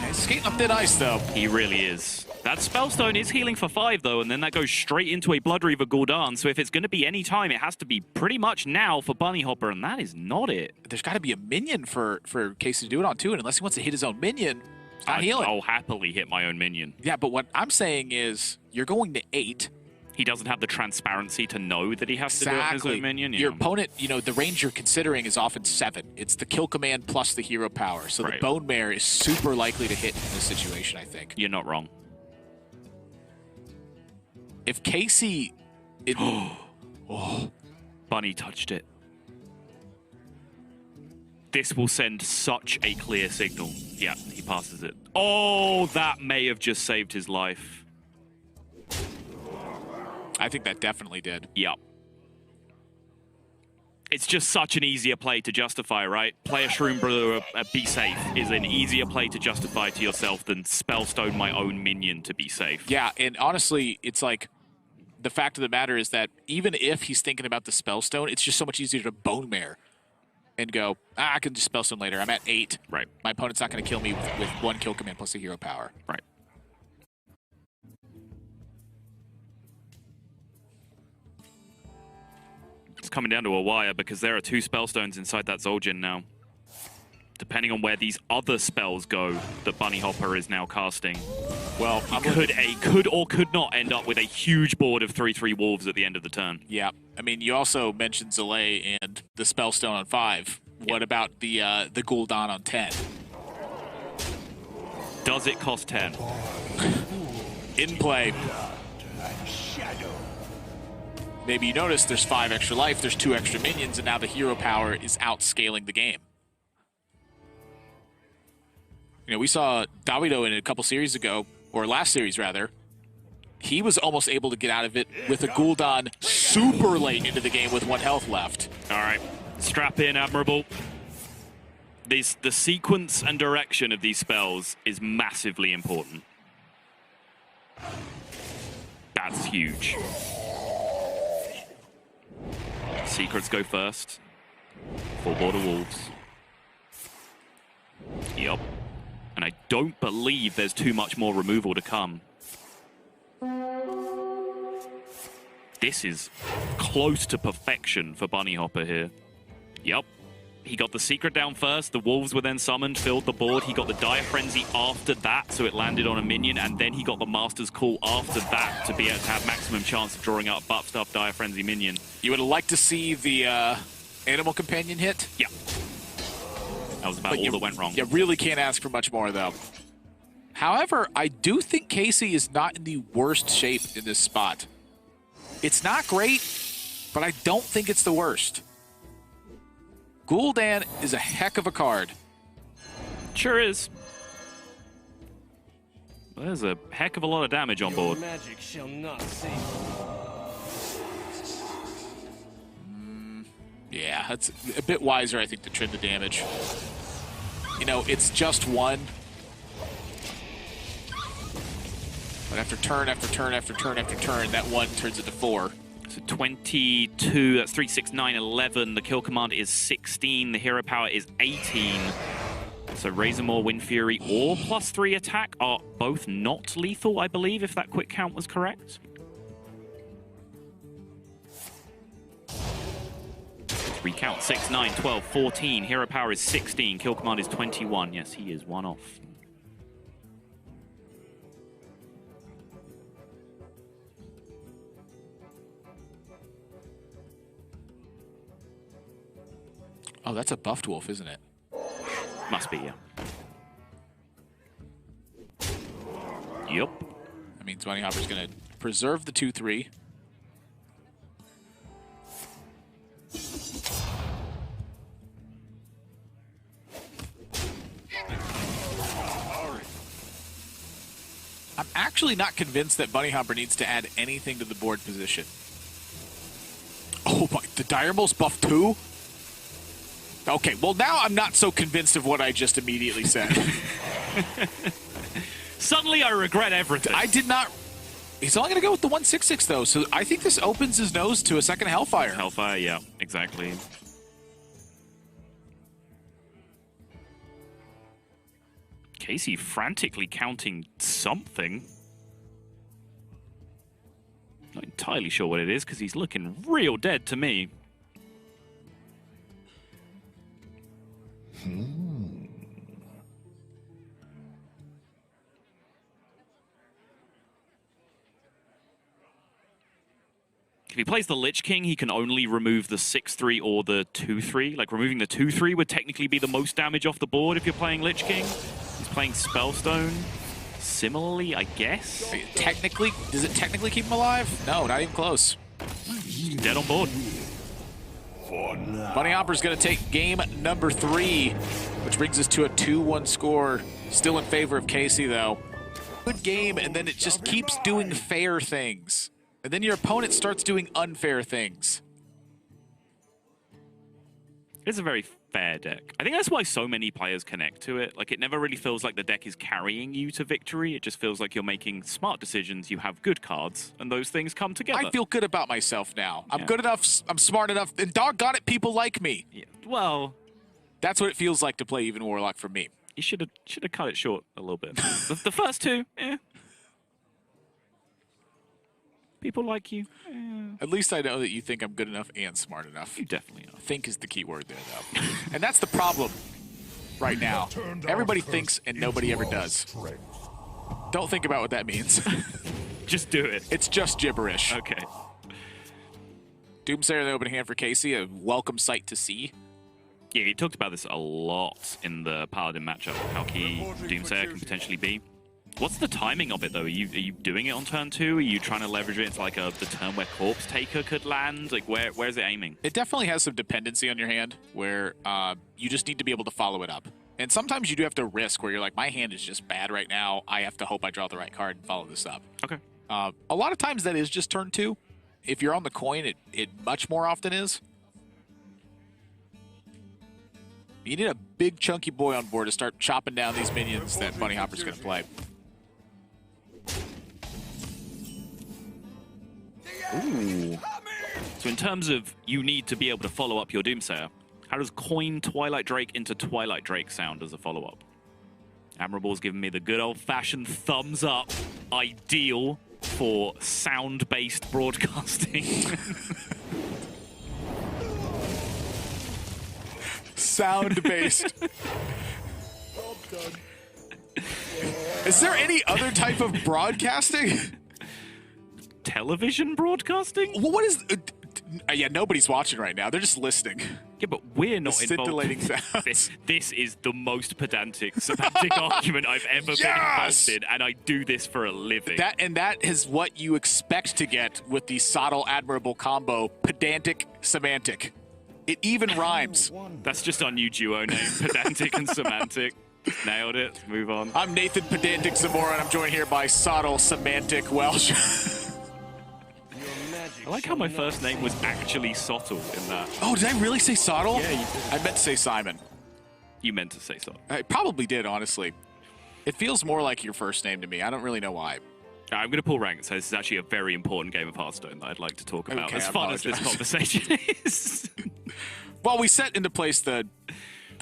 He's skating up thin ice, though. He really is. That Spellstone is healing for 5, though, and then that goes straight into a Blood Reaver Gul'dan. So if it's going to be any time, it has to be pretty much now for Bunnyhoppor, and that is not it. There's got to be a minion for Casie to do it on, too, and unless he wants to hit his own minion, it's not healing. I'll happily hit my own minion. Yeah, but what I'm saying is you're going to 8. He doesn't have the transparency to know that he has to do it on his own minion. Your opponent, you know, the range you're considering is often 7. It's the kill command plus the hero power. So the Bone Mare is super likely to hit in this situation, I think. You're not wrong. If Casie... Bunny touched it. This will send such a clear signal. Yeah, he passes it. Oh, that may have just saved his life. I think that definitely did. Yep. It's just such an easier play to justify, right? Play a Shroom Brewer, be safe, is an easier play to justify to yourself than Spellstone my own minion to be safe. Yeah, and honestly, it's like, the fact of the matter is that even if he's thinking about the Spellstone, it's just so much easier to Bone Mare and go, I can just Spellstone later. I'm at 8. Right. My opponent's not going to kill me with 1 kill command plus a hero power. Right. It's coming down to a wire because there are 2 Spellstones inside that Zul'jin now. Depending on where these other spells go that Bunnyhoppor is now casting, well, he could or could not end up with a huge board of 3/3 wolves at the end of the turn. Yeah. I mean, you also mentioned Zalae and the Spellstone on 5. What about the Gul'dan on 10? Does it cost 10? In play. Maybe you notice there's 5 extra life, there's 2 extra minions, and now the hero power is outscaling the game. You know, we saw Davido in a couple series ago, or last series rather. He was almost able to get out of it with a Gul'dan super late into the game with 1 health left. All right, strap in, Admirable. The sequence and direction of these spells is massively important. That's huge. Secrets go first. Full board of wolves. Yup. And I don't believe there's too much more removal to come. This is close to perfection for Bunnyhoppor here. Yup. He got the secret down first, the wolves were then summoned, filled the board, he got the Dire Frenzy after that, so it landed on a minion, and then he got the Master's Call after that to be able to have maximum chance of drawing out buff stuff Dire Frenzy minion. You would have liked to see the Animal Companion hit? Yeah. That was about all that went wrong. You really can't ask for much more, though. However, I do think Casie is not in the worst shape in this spot. It's not great, but I don't think it's the worst. Gul'dan is a heck of a card. Sure is. There's a heck of a lot of damage on board. Magic shall not save. Yeah, that's a bit wiser, I think, to trim the damage. You know, it's just 1. But after turn, after turn, after turn, after turn, that 1 turns into 4. So 22, that's 3, 6, 9, 11. The kill command is 16. The hero power is 18. So Razormaw, Wind Fury, or +3 attack are both not lethal, I believe, if that quick count was correct. Let's recount 6, 9, 12, 14. Hero power is 16. Kill command is 21. Yes, he is 1 off. Oh, that's a buffed wolf, isn't it? Must be, yeah. Yup. That means Bunnyhoppor's going to preserve the 2/3. I'm actually not convinced that Bunnyhoppor needs to add anything to the board position. Oh my, the Dire Maul's buff 2? Okay, well now I'm not so convinced of what I just immediately said. Suddenly I regret everything. I did not... He's only going to go with the 1/6/6 though, so I think this opens his nose to a second Hellfire. Hellfire, yeah, exactly. Casie frantically counting something. Not entirely sure what it is because he's looking real dead to me. If he plays the Lich King, he can only remove the 6/3 or the 2/3. Like, removing the 2/3 would technically be the most damage off the board if you're playing Lich King. He's playing Spellstone. Similarly, I guess. Technically, does it technically keep him alive? No, not even close. He's dead on board. For now. Bunnyhoppor's going to take game number 3, which brings us to a 2-1 score. Still in favor of Casie, though. Good game, and then it just keeps doing fair things. And then your opponent starts doing unfair things. It's a very fair deck. I think that's why so many players connect to it. Like, it never really feels like the deck is carrying you to victory. It just feels like you're making smart decisions. You have good cards, and those things come together. I feel good about myself now. I'm Yeah. good enough, I'm smart enough, and doggone it, people like me. Yeah. Well, That's what it feels like to play Even Warlock for me. you should have cut it short a little bit. The first two, people like you. At least I know that you think I'm good enough and smart enough. You definitely are. Think is the key word there, though. And that's the problem right now. Turned our Everybody curse thinks and nobody into ever our does. strength. Don't think about what that means. Just do it. It's just gibberish. Okay. Doomsayer in the open hand for Casie, a welcome sight to see. Yeah, he talked about this a lot in the Paladin matchup, how key Doomsayer can potentially be. What's the timing of it, though? Are you doing it on turn 2? Are you trying to leverage it into like the turn where Corpse Taker could land? Like, where's it aiming? It definitely has some dependency on your hand where you just need to be able to follow it up. And sometimes you do have to risk where you're like, my hand is just bad right now. I have to hope I draw the right card and follow this up. Okay. A lot of times that is just turn 2. If you're on the coin, it much more often is. You need a big chunky boy on board to start chopping down these minions that Bunnyhoppor's going to play. Ooh. So in terms of you need to be able to follow up your Doomsayer, how does coin Twilight Drake into Twilight Drake sound as a follow-up? Admirable's given me the good old-fashioned thumbs up. Ideal for sound-based broadcasting. Sound-based. Is there any other type of broadcasting? Television broadcasting? Well, what is... yeah, nobody's watching right now. They're just listening. Yeah, but we're not Scintillating involved. sounds. This is the most pedantic semantic argument I've ever been Yes! involved in, and I do this for a living. That is what you expect to get with the subtle admirable combo, pedantic semantic. It even rhymes. That's just our new duo name, pedantic and semantic. Nailed it. Move on. I'm Nathan Pedantic Zamora, and I'm joined here by subtle semantic Welsh. I like how my first name was actually Sottle in that. Oh, did I really say subtle? Yeah, you did. I meant to say Simon. You meant to say Sottle. I probably did, honestly. It feels more like your first name to me. I don't really know why. I'm going to pull rank, so this is actually a very important game of Hearthstone that I'd like to talk about, Okay, as I fun as this apologize. conversation is. Well, we set into place the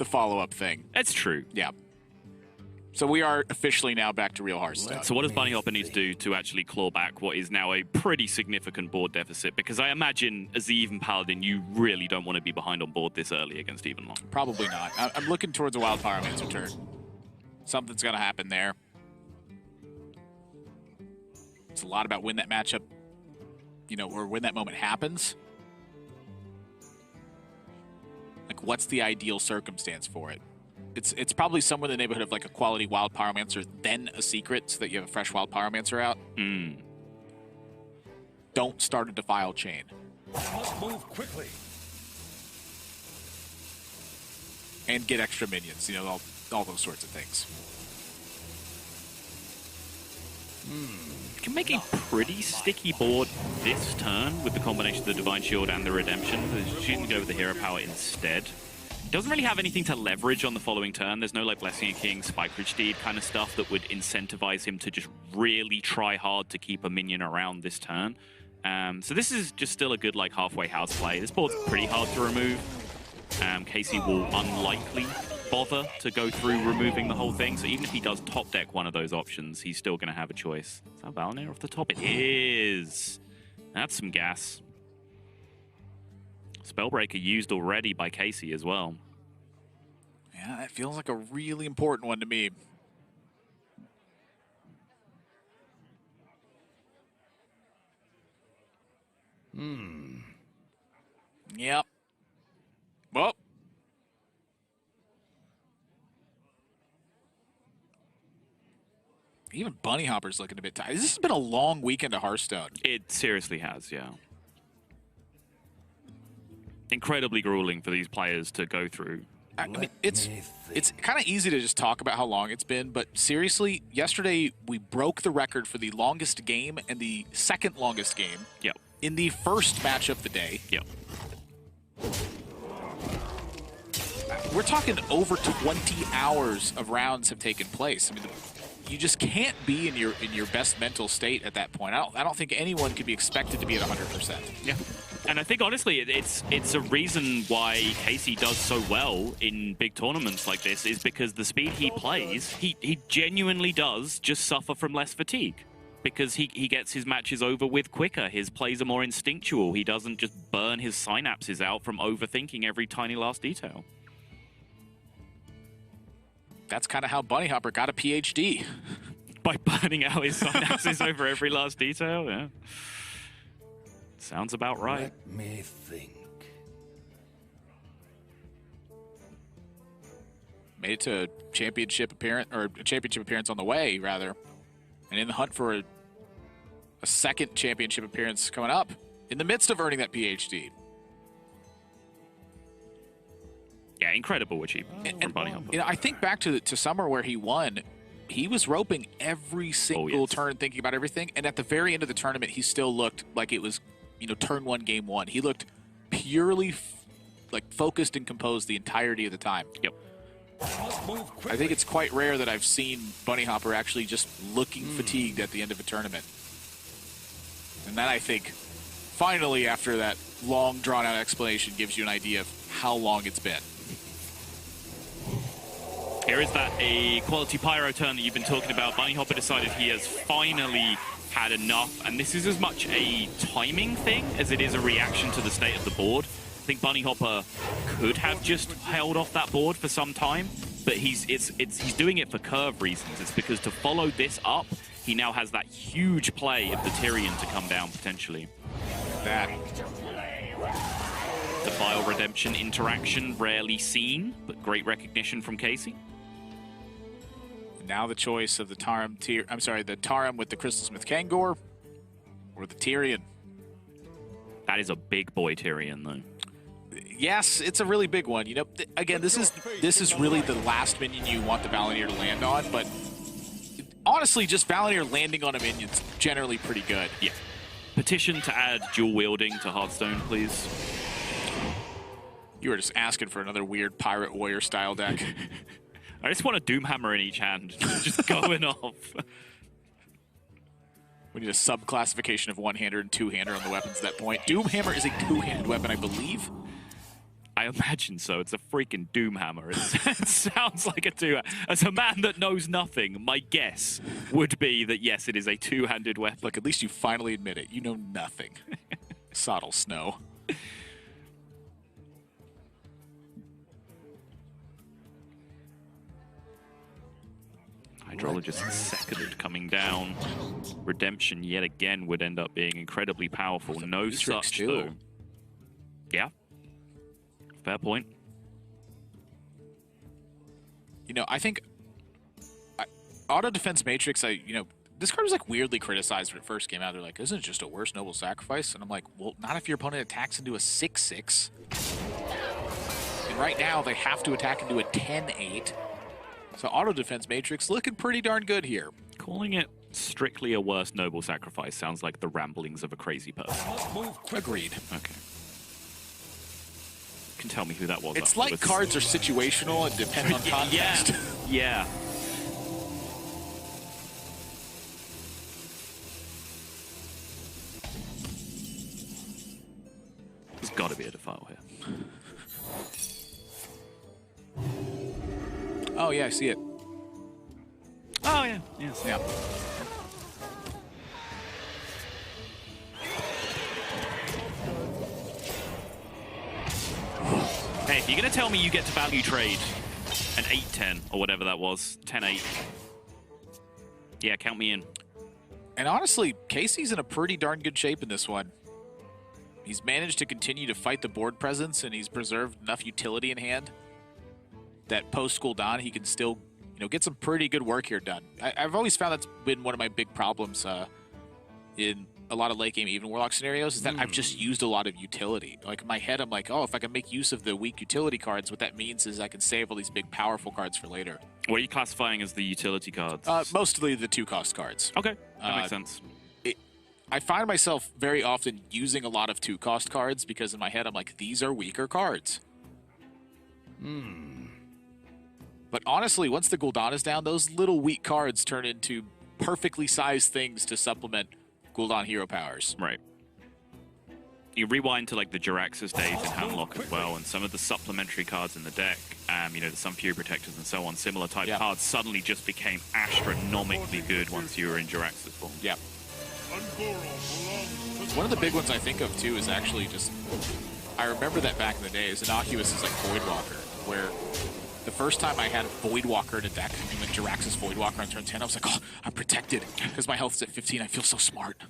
follow-up thing. It's true. Yeah. So we are officially now back to real Hearthstone. So what does Bunnyhoppor need to do to actually claw back what is now a pretty significant board deficit? Because I imagine, as the Even Paladin, you really don't want to be behind on board this early against Even Long. Probably not. I'm looking towards a Wild Pyromancer turn. Something's going to happen there. It's a lot about when that matchup, or when that moment happens. Like, what's the ideal circumstance for it? It's probably somewhere in the neighborhood of like a quality Wild Pyromancer, then a secret, so that you have a fresh Wild Pyromancer out. Don't start a Defile chain. Must move quickly. And get extra minions, all those sorts of things. You can make a pretty sticky board this turn with the combination of the Divine Shield and the Redemption. She's going to go with the Hero Power instead. Doesn't really have anything to leverage on the following turn. There's no like Blessing of King, Spike Ridge Deed kind of stuff that would incentivize him to just really try hard to keep a minion around this turn. So this is just still a good like halfway house play. This board's pretty hard to remove. Casie will unlikely bother to go through removing the whole thing. So even if he does top deck one of those options, he's still going to have a choice. Is that Valnir off the top? It is. That's some gas. Spellbreaker used already by Casie as well. Yeah, that feels like a really important one to me. Yep. Well. Even Bunnyhoppor's looking a bit tired. This has been a long weekend of Hearthstone. It seriously has, yeah. incredibly grueling for these players to go through. I mean, it's kind of easy to just talk about how long it's been, but seriously, yesterday we broke the record for the longest game and the second longest game Yep. in the first match of the day. Yep. We're talking over 20 hours of rounds have taken place. I mean, you just can't be in your best mental state at that point. I don't think anyone could be expected to be at 100%. Yeah. And I think, honestly, it's a reason why Casie does so well in big tournaments like this is because the speed he plays, he genuinely does just suffer from less fatigue. Because he gets his matches over with quicker. His plays are more instinctual. He doesn't just burn his synapses out from overthinking every tiny last detail. That's kind of how Bunnyhoppor got a PhD. By burning out his synapses over every last detail, yeah. Sounds about right. Let me think. Made it to a championship appearance, or a championship appearance on the way, rather. And in the hunt for a second championship appearance coming up, in the midst of earning that PhD. Yeah, incredible achievement from Bunnyhoppor. You know, I think back to summer where he won. He was roping every single turn, thinking about everything. And at the very end of the tournament, he still looked like it was, you know, turn one, game one. He looked purely focused and composed the entirety of the time. Yep. I think it's quite rare that I've seen Bunnyhoppor actually just looking fatigued at the end of a tournament. And that, I think, finally, after that long, drawn-out explanation, gives you an idea of how long it's been. Here is that a quality pyro turn that you've been talking about. Bunnyhoppor decided he has finally had enough, and this is as much a timing thing as it is a reaction to the state of the board. I think Bunnyhoppor could have just held off that board for some time, but he's doing it for curve reasons. It's because to follow this up, he now has that huge play of the Tyrion to come down potentially. That. The Bile Redemption interaction, rarely seen, but great recognition from Casie. Now the choice of the Tarim with the Crystalsmith Kangor or the Tyrion. That is a big boy Tyrion, though. Yes, it's a really big one. You know, again, this is really the last minion you want the Valenier to land on, but honestly, just Valenier landing on a minion's generally pretty good. Yeah. Petition to add dual wielding to Hearthstone, please. You were just asking for another weird Pirate Warrior style deck. I just want a Doomhammer in each hand, just going off. We need a sub-classification of one-hander and two-hander on the weapons at that point. Doomhammer is a two-handed weapon, I believe. I imagine so. It's a freaking Doomhammer. It sounds like a two. As a man that knows nothing, my guess would be that yes, it is a two-handed weapon. Look, at least you finally admit it. You know nothing. Sodal Snow. Hydrologist seconded coming down. Redemption yet again would end up being incredibly powerful. No such though. Yeah. Fair point. You know, I think Auto Defense Matrix, this card was like weirdly criticized when it first came out. They're like, isn't it just a worse Noble Sacrifice? And I'm like, well, not if your opponent attacks into a 6/6. And right now they have to attack into a 10/8. So Auto Defense Matrix looking pretty darn good here. Calling it strictly a worse Noble Sacrifice sounds like the ramblings of a crazy person. Agreed. Okay. You can tell me who that was. It's like cards are situational and depend on context. Yeah. There's got to be a defile here. Oh, yeah, I see it. Oh, yeah. Yes. Yeah. Hey, if you're going to tell me you get to value trade an 8-10 or whatever that was, 10-8, yeah, count me in. And honestly, Casey's in a pretty darn good shape in this one. He's managed to continue to fight the board presence, and he's preserved enough utility in hand that post-School Dawn, he can still, get some pretty good work here done. I've always found that's been one of my big problems in a lot of late game even Warlock scenarios is that I've just used a lot of utility. Like in my head, I'm like, oh, if I can make use of the weak utility cards, what that means is I can save all these big powerful cards for later. What are you classifying as the utility cards? Mostly the 2-cost cards. Okay, that makes sense. I find myself very often using a lot of 2-cost cards because in my head I'm like, these are weaker cards. But honestly, once the Gul'dan is down, those little weak cards turn into perfectly sized things to supplement Gul'dan hero powers. Right. You rewind to like the Jirax's days in Handlock as well, and some of the supplementary cards in the deck, you know, some Fury Protectors and so on, similar type cards suddenly just became astronomically good once you were in Jirax's form. Yeah. One of the big ones I think of too is actually just, I remember that back in the day, is Innocuous is like Voidwalker, where the first time I had a Voidwalker in a deck, I mean, like Jirax's Voidwalker on turn 10, I was like, oh, I'm protected because my health is at 15. I feel so smart.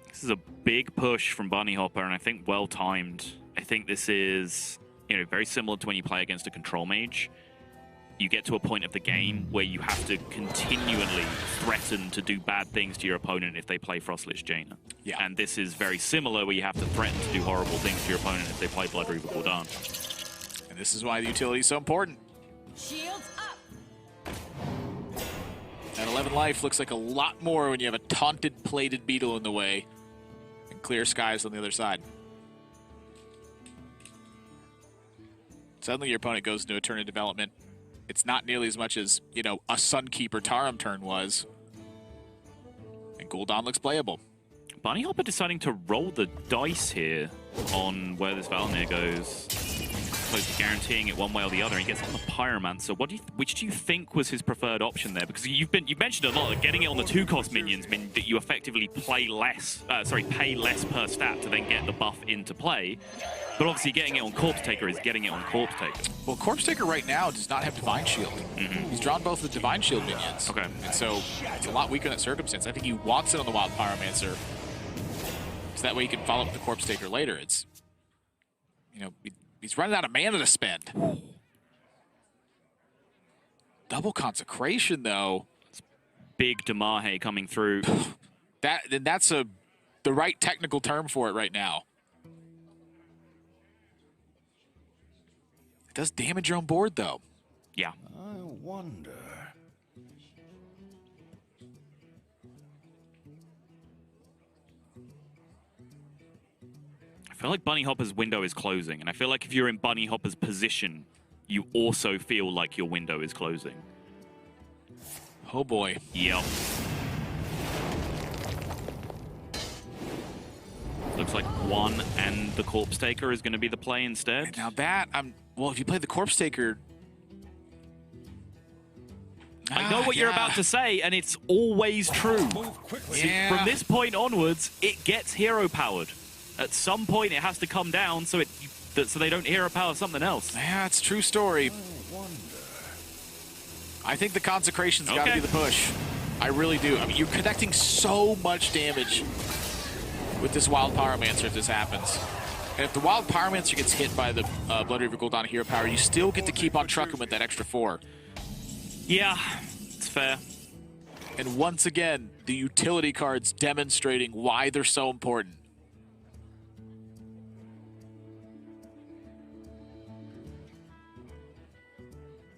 This is a big push from Bunnyhoppor, and I think well timed. I think this is, you know, very similar to when you play against a control mage. You get to a point of the game where you have to continually threaten to do bad things to your opponent if they play Frostlich Jaina. Yeah. And this is very similar, where you have to threaten to do horrible things to your opponent if they play Blood Reaver Gul'dan. And this is why the utility is so important. Shields up. That 11 life looks like a lot more when you have a taunted plated beetle in the way and clear skies on the other side. Suddenly your opponent goes into a turn of development. It's not nearly as much as, you know, a Sunkeeper Tarim turn was. And Gul'dan looks playable. Bunnyhoppor deciding to roll the dice here on where this Valnir goes. Close to guaranteeing it one way or the other. He gets on the Pyromancer. Which do you think was his preferred option there? Because you mentioned a lot that getting it on the 2-cost minions mean that you effectively pay less per stat to then get the buff into play. But obviously getting it on Corpse Taker is getting it on Corpse Taker. Well, Corpse Taker right now does not have Divine Shield. He's drawn both the Divine Shield minions. Okay. And so it's a lot weaker in that circumstance. I think he wants it on the Wild Pyromancer. So that way he can follow up with the Corpse Taker later. It's, you know, he's running out of mana to spend. Double Consecration, though. Big Damahe coming through. That's the right technical term for it right now. It does damage your own board, though. Yeah. I wonder. I feel like Bunnyhoppor's window is closing, and I feel like if you're in Bunnyhoppor's position, you also feel like your window is closing. Oh boy. Yep. Looks like one and the Corpse Taker is going to be the play instead. And now that, well, if you play the Corpse Taker... I know what you're about to say, and it's always true. Move quickly. See, from this point onwards, it gets hero powered. At some point, it has to come down so they don't hero power something else. Yeah, it's a true story. I think the Consecration's got to be the push. I really do. I mean, you're connecting so much damage with this Wild Pyromancer if this happens. And if the Wild Pyromancer gets hit by the Blood Reaver Gul'dan hero power, you still get to keep on trucking with that extra 4. Yeah, it's fair. And once again, the utility cards demonstrating why they're so important.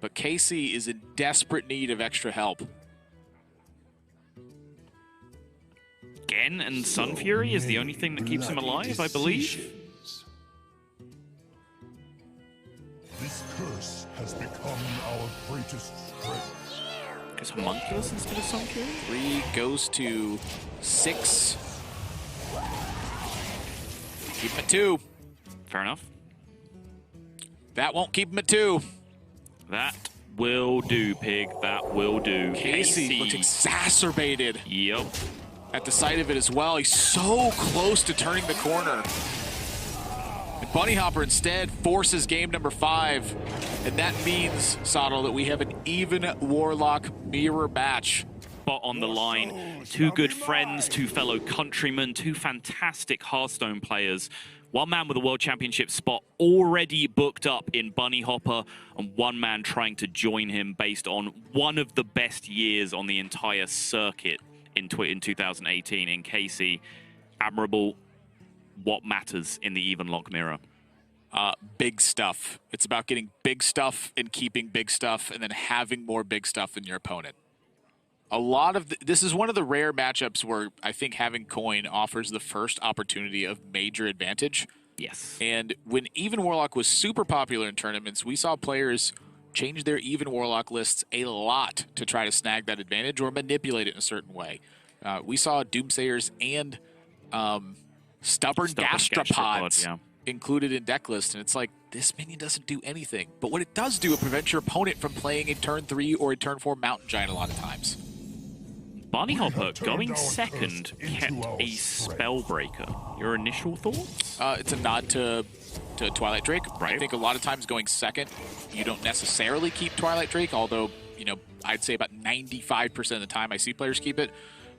But Casie is in desperate need of extra help. Gen and Sun Fury is the only thing that keeps him alive, I believe. This curse has become our greatest strength. Guess Homunculus instead of Sun Fury? 3 goes to 6. Keep him at 2. Fair enough. That won't keep him at 2. That will do, Pig. That will do. Casie looks exacerbated Yep. at the sight of it as well. He's so close to turning the corner. And Bunnyhoppor instead forces game number 5. And that means, Sottle, that we have an even Warlock mirror match. Spot on the line. 2 good friends, 2 fellow countrymen, 2 fantastic Hearthstone players One man with a World Championship spot already booked up in Bunnyhoppor, and one man trying to join him based on one of the best years on the entire circuit in 2018 in Casie. Admirable. What matters in the even lock mirror? Big stuff. It's about getting big stuff and keeping big stuff and then having more big stuff than your opponent. A lot of this is one of the rare matchups where I think having coin offers the first opportunity of major advantage. Yes. And when Even Warlock was super popular in tournaments, we saw players change their Even Warlock lists a lot to try to snag that advantage or manipulate it in a certain way. We saw Doomsayers and Stubborn Gastropods yeah, included in deck list, and it's like, this minion doesn't do anything. But what it does do, it prevents your opponent from playing a turn 3 or a turn 4 Mountain Giant a lot of times. Bunnyhoppor going second kept a Spellbreaker. Your initial thoughts? It's a nod to Twilight Drake. Right. I think a lot of times going second, you don't necessarily keep Twilight Drake, although, you know, I'd say about 95% of the time I see players keep it.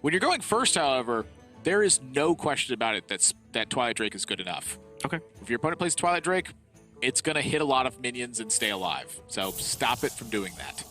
When you're going first, however, there is no question about it that Twilight Drake is good enough. Okay. If your opponent plays Twilight Drake, it's going to hit a lot of minions and stay alive. So stop it from doing that.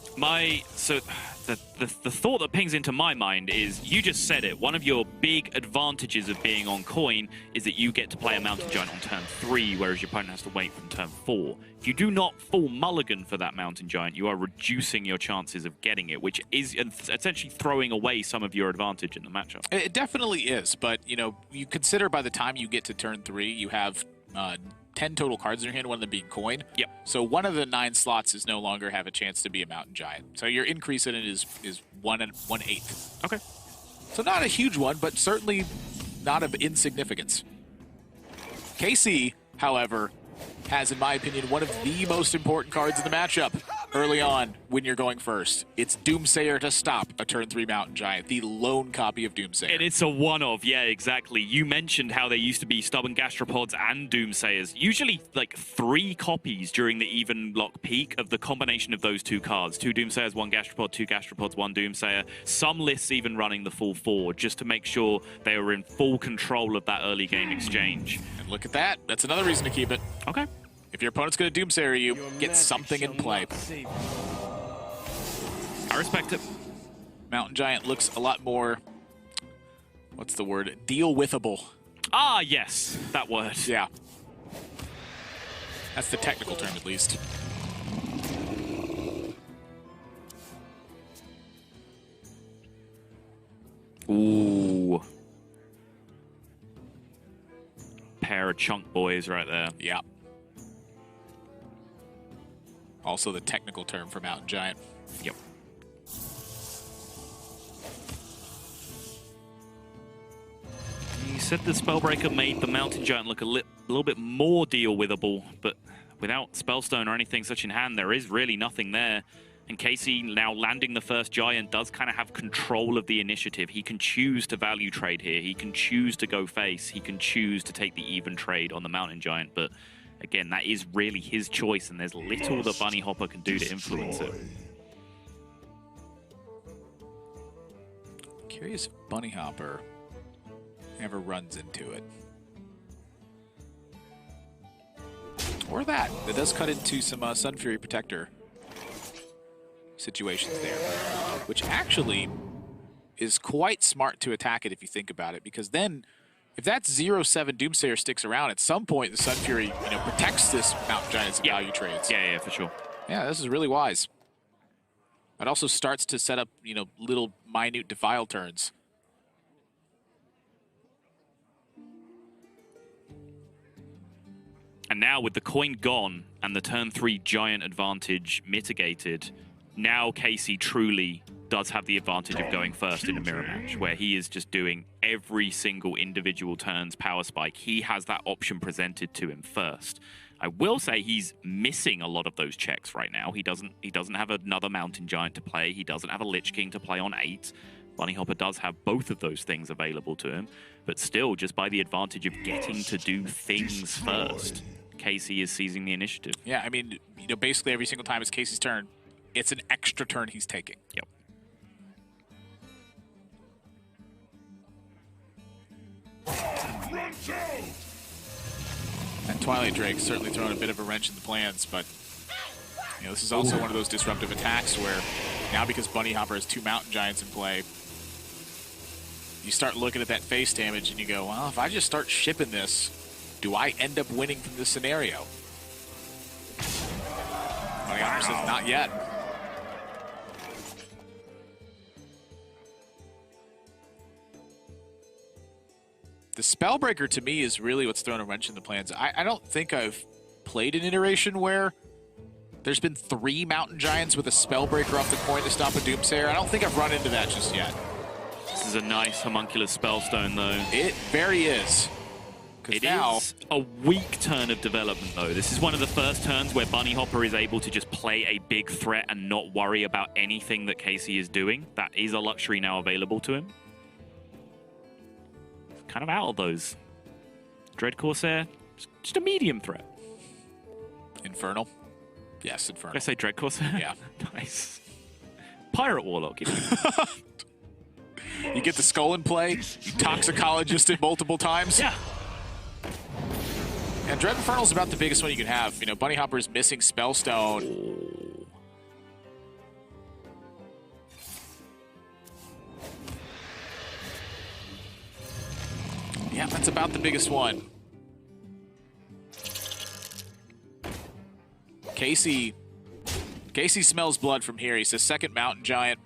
The thought that pings into my mind is, you just said it, one of your big advantages of being on coin is that you get to play a Mountain Giant on turn 3, whereas your opponent has to wait from turn 4. If you do not full mulligan for that Mountain Giant, you are reducing your chances of getting it, which is essentially throwing away some of your advantage in the matchup. It definitely is, but, you know, you consider by the time you get to turn 3, you have 10 total cards in your hand, one of them being coin. Yep. So one of the 9 slots is no longer have a chance to be a Mountain Giant. So your increase in it is 1/8. Okay. So not a huge one, but certainly not of insignificance. Casie, however, has, in my opinion, one of the most important cards in the matchup early on when you're going first. It's Doomsayer to stop a turn 3 Mountain Giant, the lone copy of Doomsayer. And it's a one-of, yeah, exactly. You mentioned how there used to be Stubborn Gastropods and Doomsayers. Usually, like, 3 copies during the even lock peak of the combination of those 2 cards. 2 Doomsayers, 1 Gastropod, 2 Gastropods, 1 Doomsayer. Some lists even running the full 4, just to make sure they were in full control of that early game exchange. And look at that. That's another reason to keep it. Okay. If your opponent's going to Doomsayer you, get something in play. I respect it. Mountain Giant looks a lot more, what's the word, deal-withable. Ah, yes, that word. Yeah. That's the technical term, at least. Ooh. Pair of chunk boys right there. Yeah. Also the technical term for Mountain Giant. Yep. You said the Spellbreaker made the Mountain Giant look a little bit more deal-withable, but without Spellstone or anything such in hand, there is really nothing there. And Casie, now landing the first Giant, does kind of have control of the initiative. He can choose to value trade here. He can choose to go face. He can choose to take the even trade on the Mountain Giant, but again, that is really his choice, and there's little that Bunnyhoppor can do to influence it. Curious if Bunnyhoppor ever runs into it. Or that. It does cut into some Sun Fury Protector situations there, which actually is quite smart to attack it if you think about it, because then if that 0/7 Doomsayer sticks around, at some point the Sun Fury, you know, protects this Mountain Giant's value trades. Yeah, for sure. Yeah, this is really wise. It also starts to set up, you know, little minute defile turns. And now with the coin gone and the turn 3 Giant advantage mitigated, now Casie truly does have the advantage of going first in a mirror match, where he is just doing every single individual turn's power spike. He has that option presented to him first. I will say he's missing a lot of those checks right now. He doesn't have another Mountain Giant to play. He doesn't have a Lich King to play on 8. Bunnyhoppor does have both of those things available to him, but still, just by the advantage of getting to do things first, Casie is seizing the initiative. Yeah, I mean, you know, basically every single time it's Casey's turn, it's an extra turn he's taking. Yep. And Twilight Drake certainly throwing a bit of a wrench in the plans, but you know, this is also one of those disruptive attacks where now because Bunnyhoppor has 2 Mountain Giants in play, you start looking at that face damage and you go, well, if I just start shipping this, do I end up winning from this scenario? Bunnyhoppor says not yet. The Spellbreaker to me is really what's thrown a wrench in the plans. I don't think I've played an iteration where there's been 3 Mountain Giants with a Spellbreaker off the coin to stop a Doomsayer. I don't think I've run into that just yet. This is a nice homunculus spellstone, though. It very is. It is a weak turn of development, though. This is one of the first turns where Bunnyhoppor is able to just play a big threat and not worry about anything that Casie is doing. That is a luxury now available to him. Kind of out of those. Dread Corsair, just a medium threat. Infernal? Yes, Infernal. Did I say Dread Corsair? Yeah. Nice. Pirate Warlock. You get the skull in play, you toxicologist it multiple times. Yeah. And Dread Infernal is about the biggest one you can have. You know, Bunnyhoppor is missing Spellstone. Yeah, that's about the biggest one. Casie smells blood from here. He says second Mountain Giant,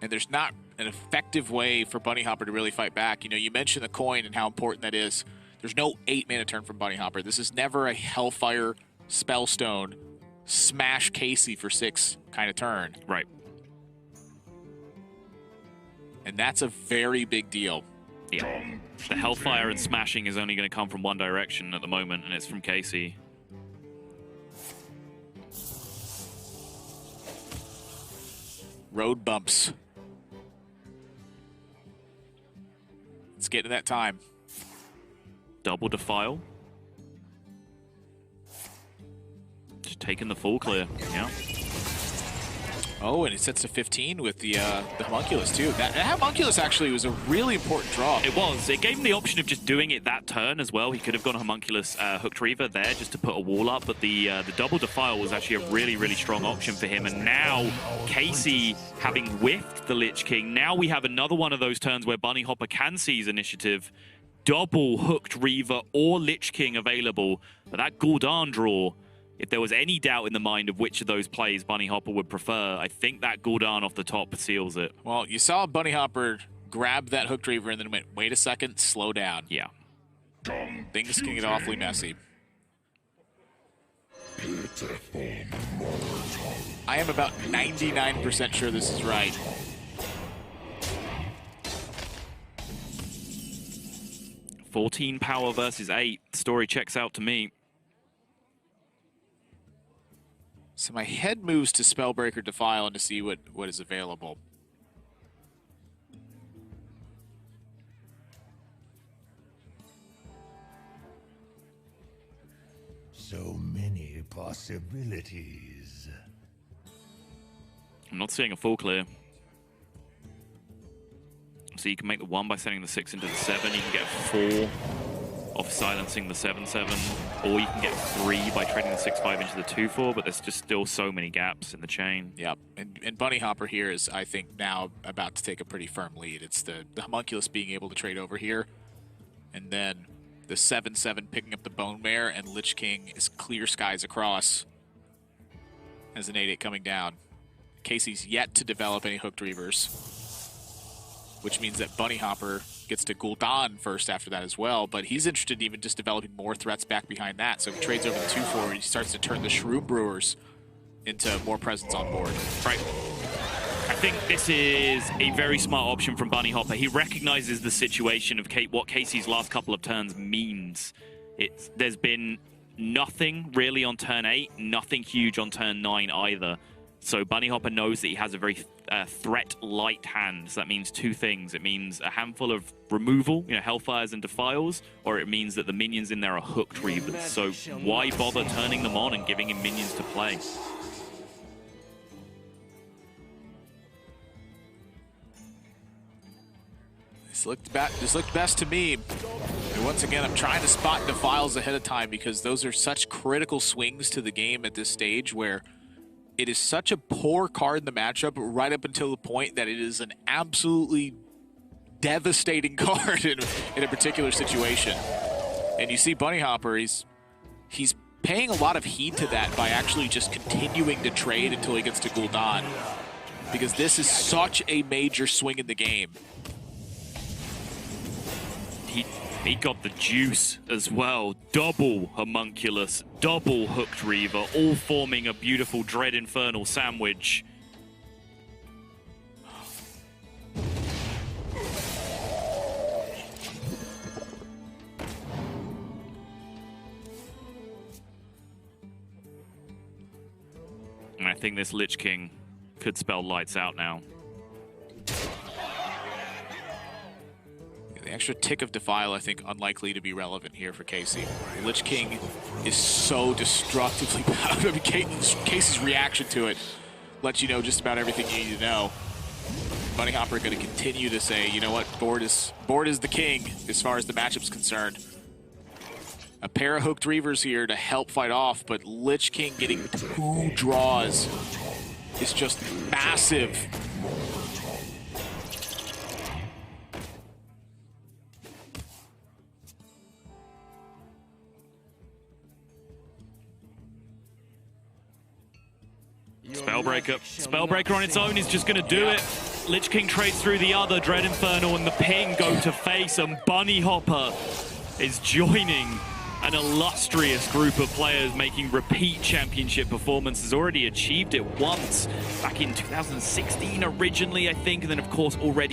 and there's not an effective way for Bunnyhoppor to really fight back. You know, you mentioned the coin and how important that is. There's no 8-mana turn from Bunnyhoppor. This is never a Hellfire Spellstone smash Casie for 6 kind of turn. Right. And that's a very big deal. Yeah. The Hellfire and smashing is only going to come from one direction at the moment, and it's from Casie. Road bumps. It's getting to that time. Double Defile. Just taking the full clear. Yeah. Oh, and it sets to 15 with the Homunculus, too. That Homunculus actually was a really important draw. It was. It gave him the option of just doing it that turn as well. He could have gone Homunculus Hooked Reaver there just to put a wall up, but the Double Defile was actually a really, really strong option for him. And now, Casie having whiffed the Lich King, now we have another one of those turns where Bunnyhoppor can seize initiative. Double Hooked Reaver or Lich King available. But that Gul'dan draw, if there was any doubt in the mind of which of those plays Bunnyhoppor would prefer, I think that Gul'dan off the top seals it. Well, you saw Bunnyhoppor grab that Hooked Reaver and then went, wait a second, slow down. Yeah. Things can get awfully messy. I am about 99% sure this is right. $14 power versus 8. Story checks out to me. So my head moves to Spellbreaker Defile and to see what is available. So many possibilities. I'm not seeing a full clear. So you can make the 1 by sending the 6 into the 7. You can get 4 off silencing the 7/7, or you can get 3 by trading the 6/5 into the 2/4, but there's just still so many gaps in the chain. Yep, and Bunnyhoppor here is, I think, now about to take a pretty firm lead. It's the Homunculus being able to trade over here, and then the 7/7 picking up the Bone Mare, and Lich King is clear skies across as an 8/8 coming down. Casey's yet to develop any Hooked Reavers, which means that Bunnyhoppor gets to Gul'dan first after that as well, but he's interested in even just developing more threats back behind that. So if he trades over the 2/4, he starts to turn the Shroom Brewers into more presence on board. Right. I think this is a very smart option from Bunnyhoppor. He recognizes the situation of what Casey's last couple of turns means. There's been nothing really on turn 8, nothing huge on turn 9 either. So Bunnyhoppor knows that he has a very threat-light hand. So that means 2 things. It means a handful of removal, you know, Hellfires and Defiles, or it means that the minions in there are Hooked Reavers. So why bother turning them on and giving him minions to play? This looked best to me. It Once again, I'm trying to spot Defiles ahead of time because those are such critical swings to the game at this stage where it is such a poor card in the matchup right up until the point that it is an absolutely devastating card in a particular situation. And you see Bunnyhoppor, he's paying a lot of heed to that by actually just continuing to trade until he gets to Gul'dan, because this is such a major swing in the game. He got the juice as well. Double Homunculus, double Hooked Reaver, all forming a beautiful Dread Infernal sandwich. And I think this Lich King could spell lights out now. The extra tick of Defile, I think, unlikely to be relevant here for Casie. Lich King is so destructively powerful. I mean, Casey's reaction to it lets you know just about everything you need to know. Bunnyhoppor going to continue to say, you know what, board is the king as far as the matchup's concerned. A pair of Hooked Reavers here to help fight off, but Lich King getting 2 draws is just massive. Spellbreaker on its own is just going to do it. Lich King trades through the other, Dread Infernal and the ping go to face, and Bunnyhoppor is joining an illustrious group of players making repeat championship performances. Already achieved it once back in 2016 originally, I think, and then of course already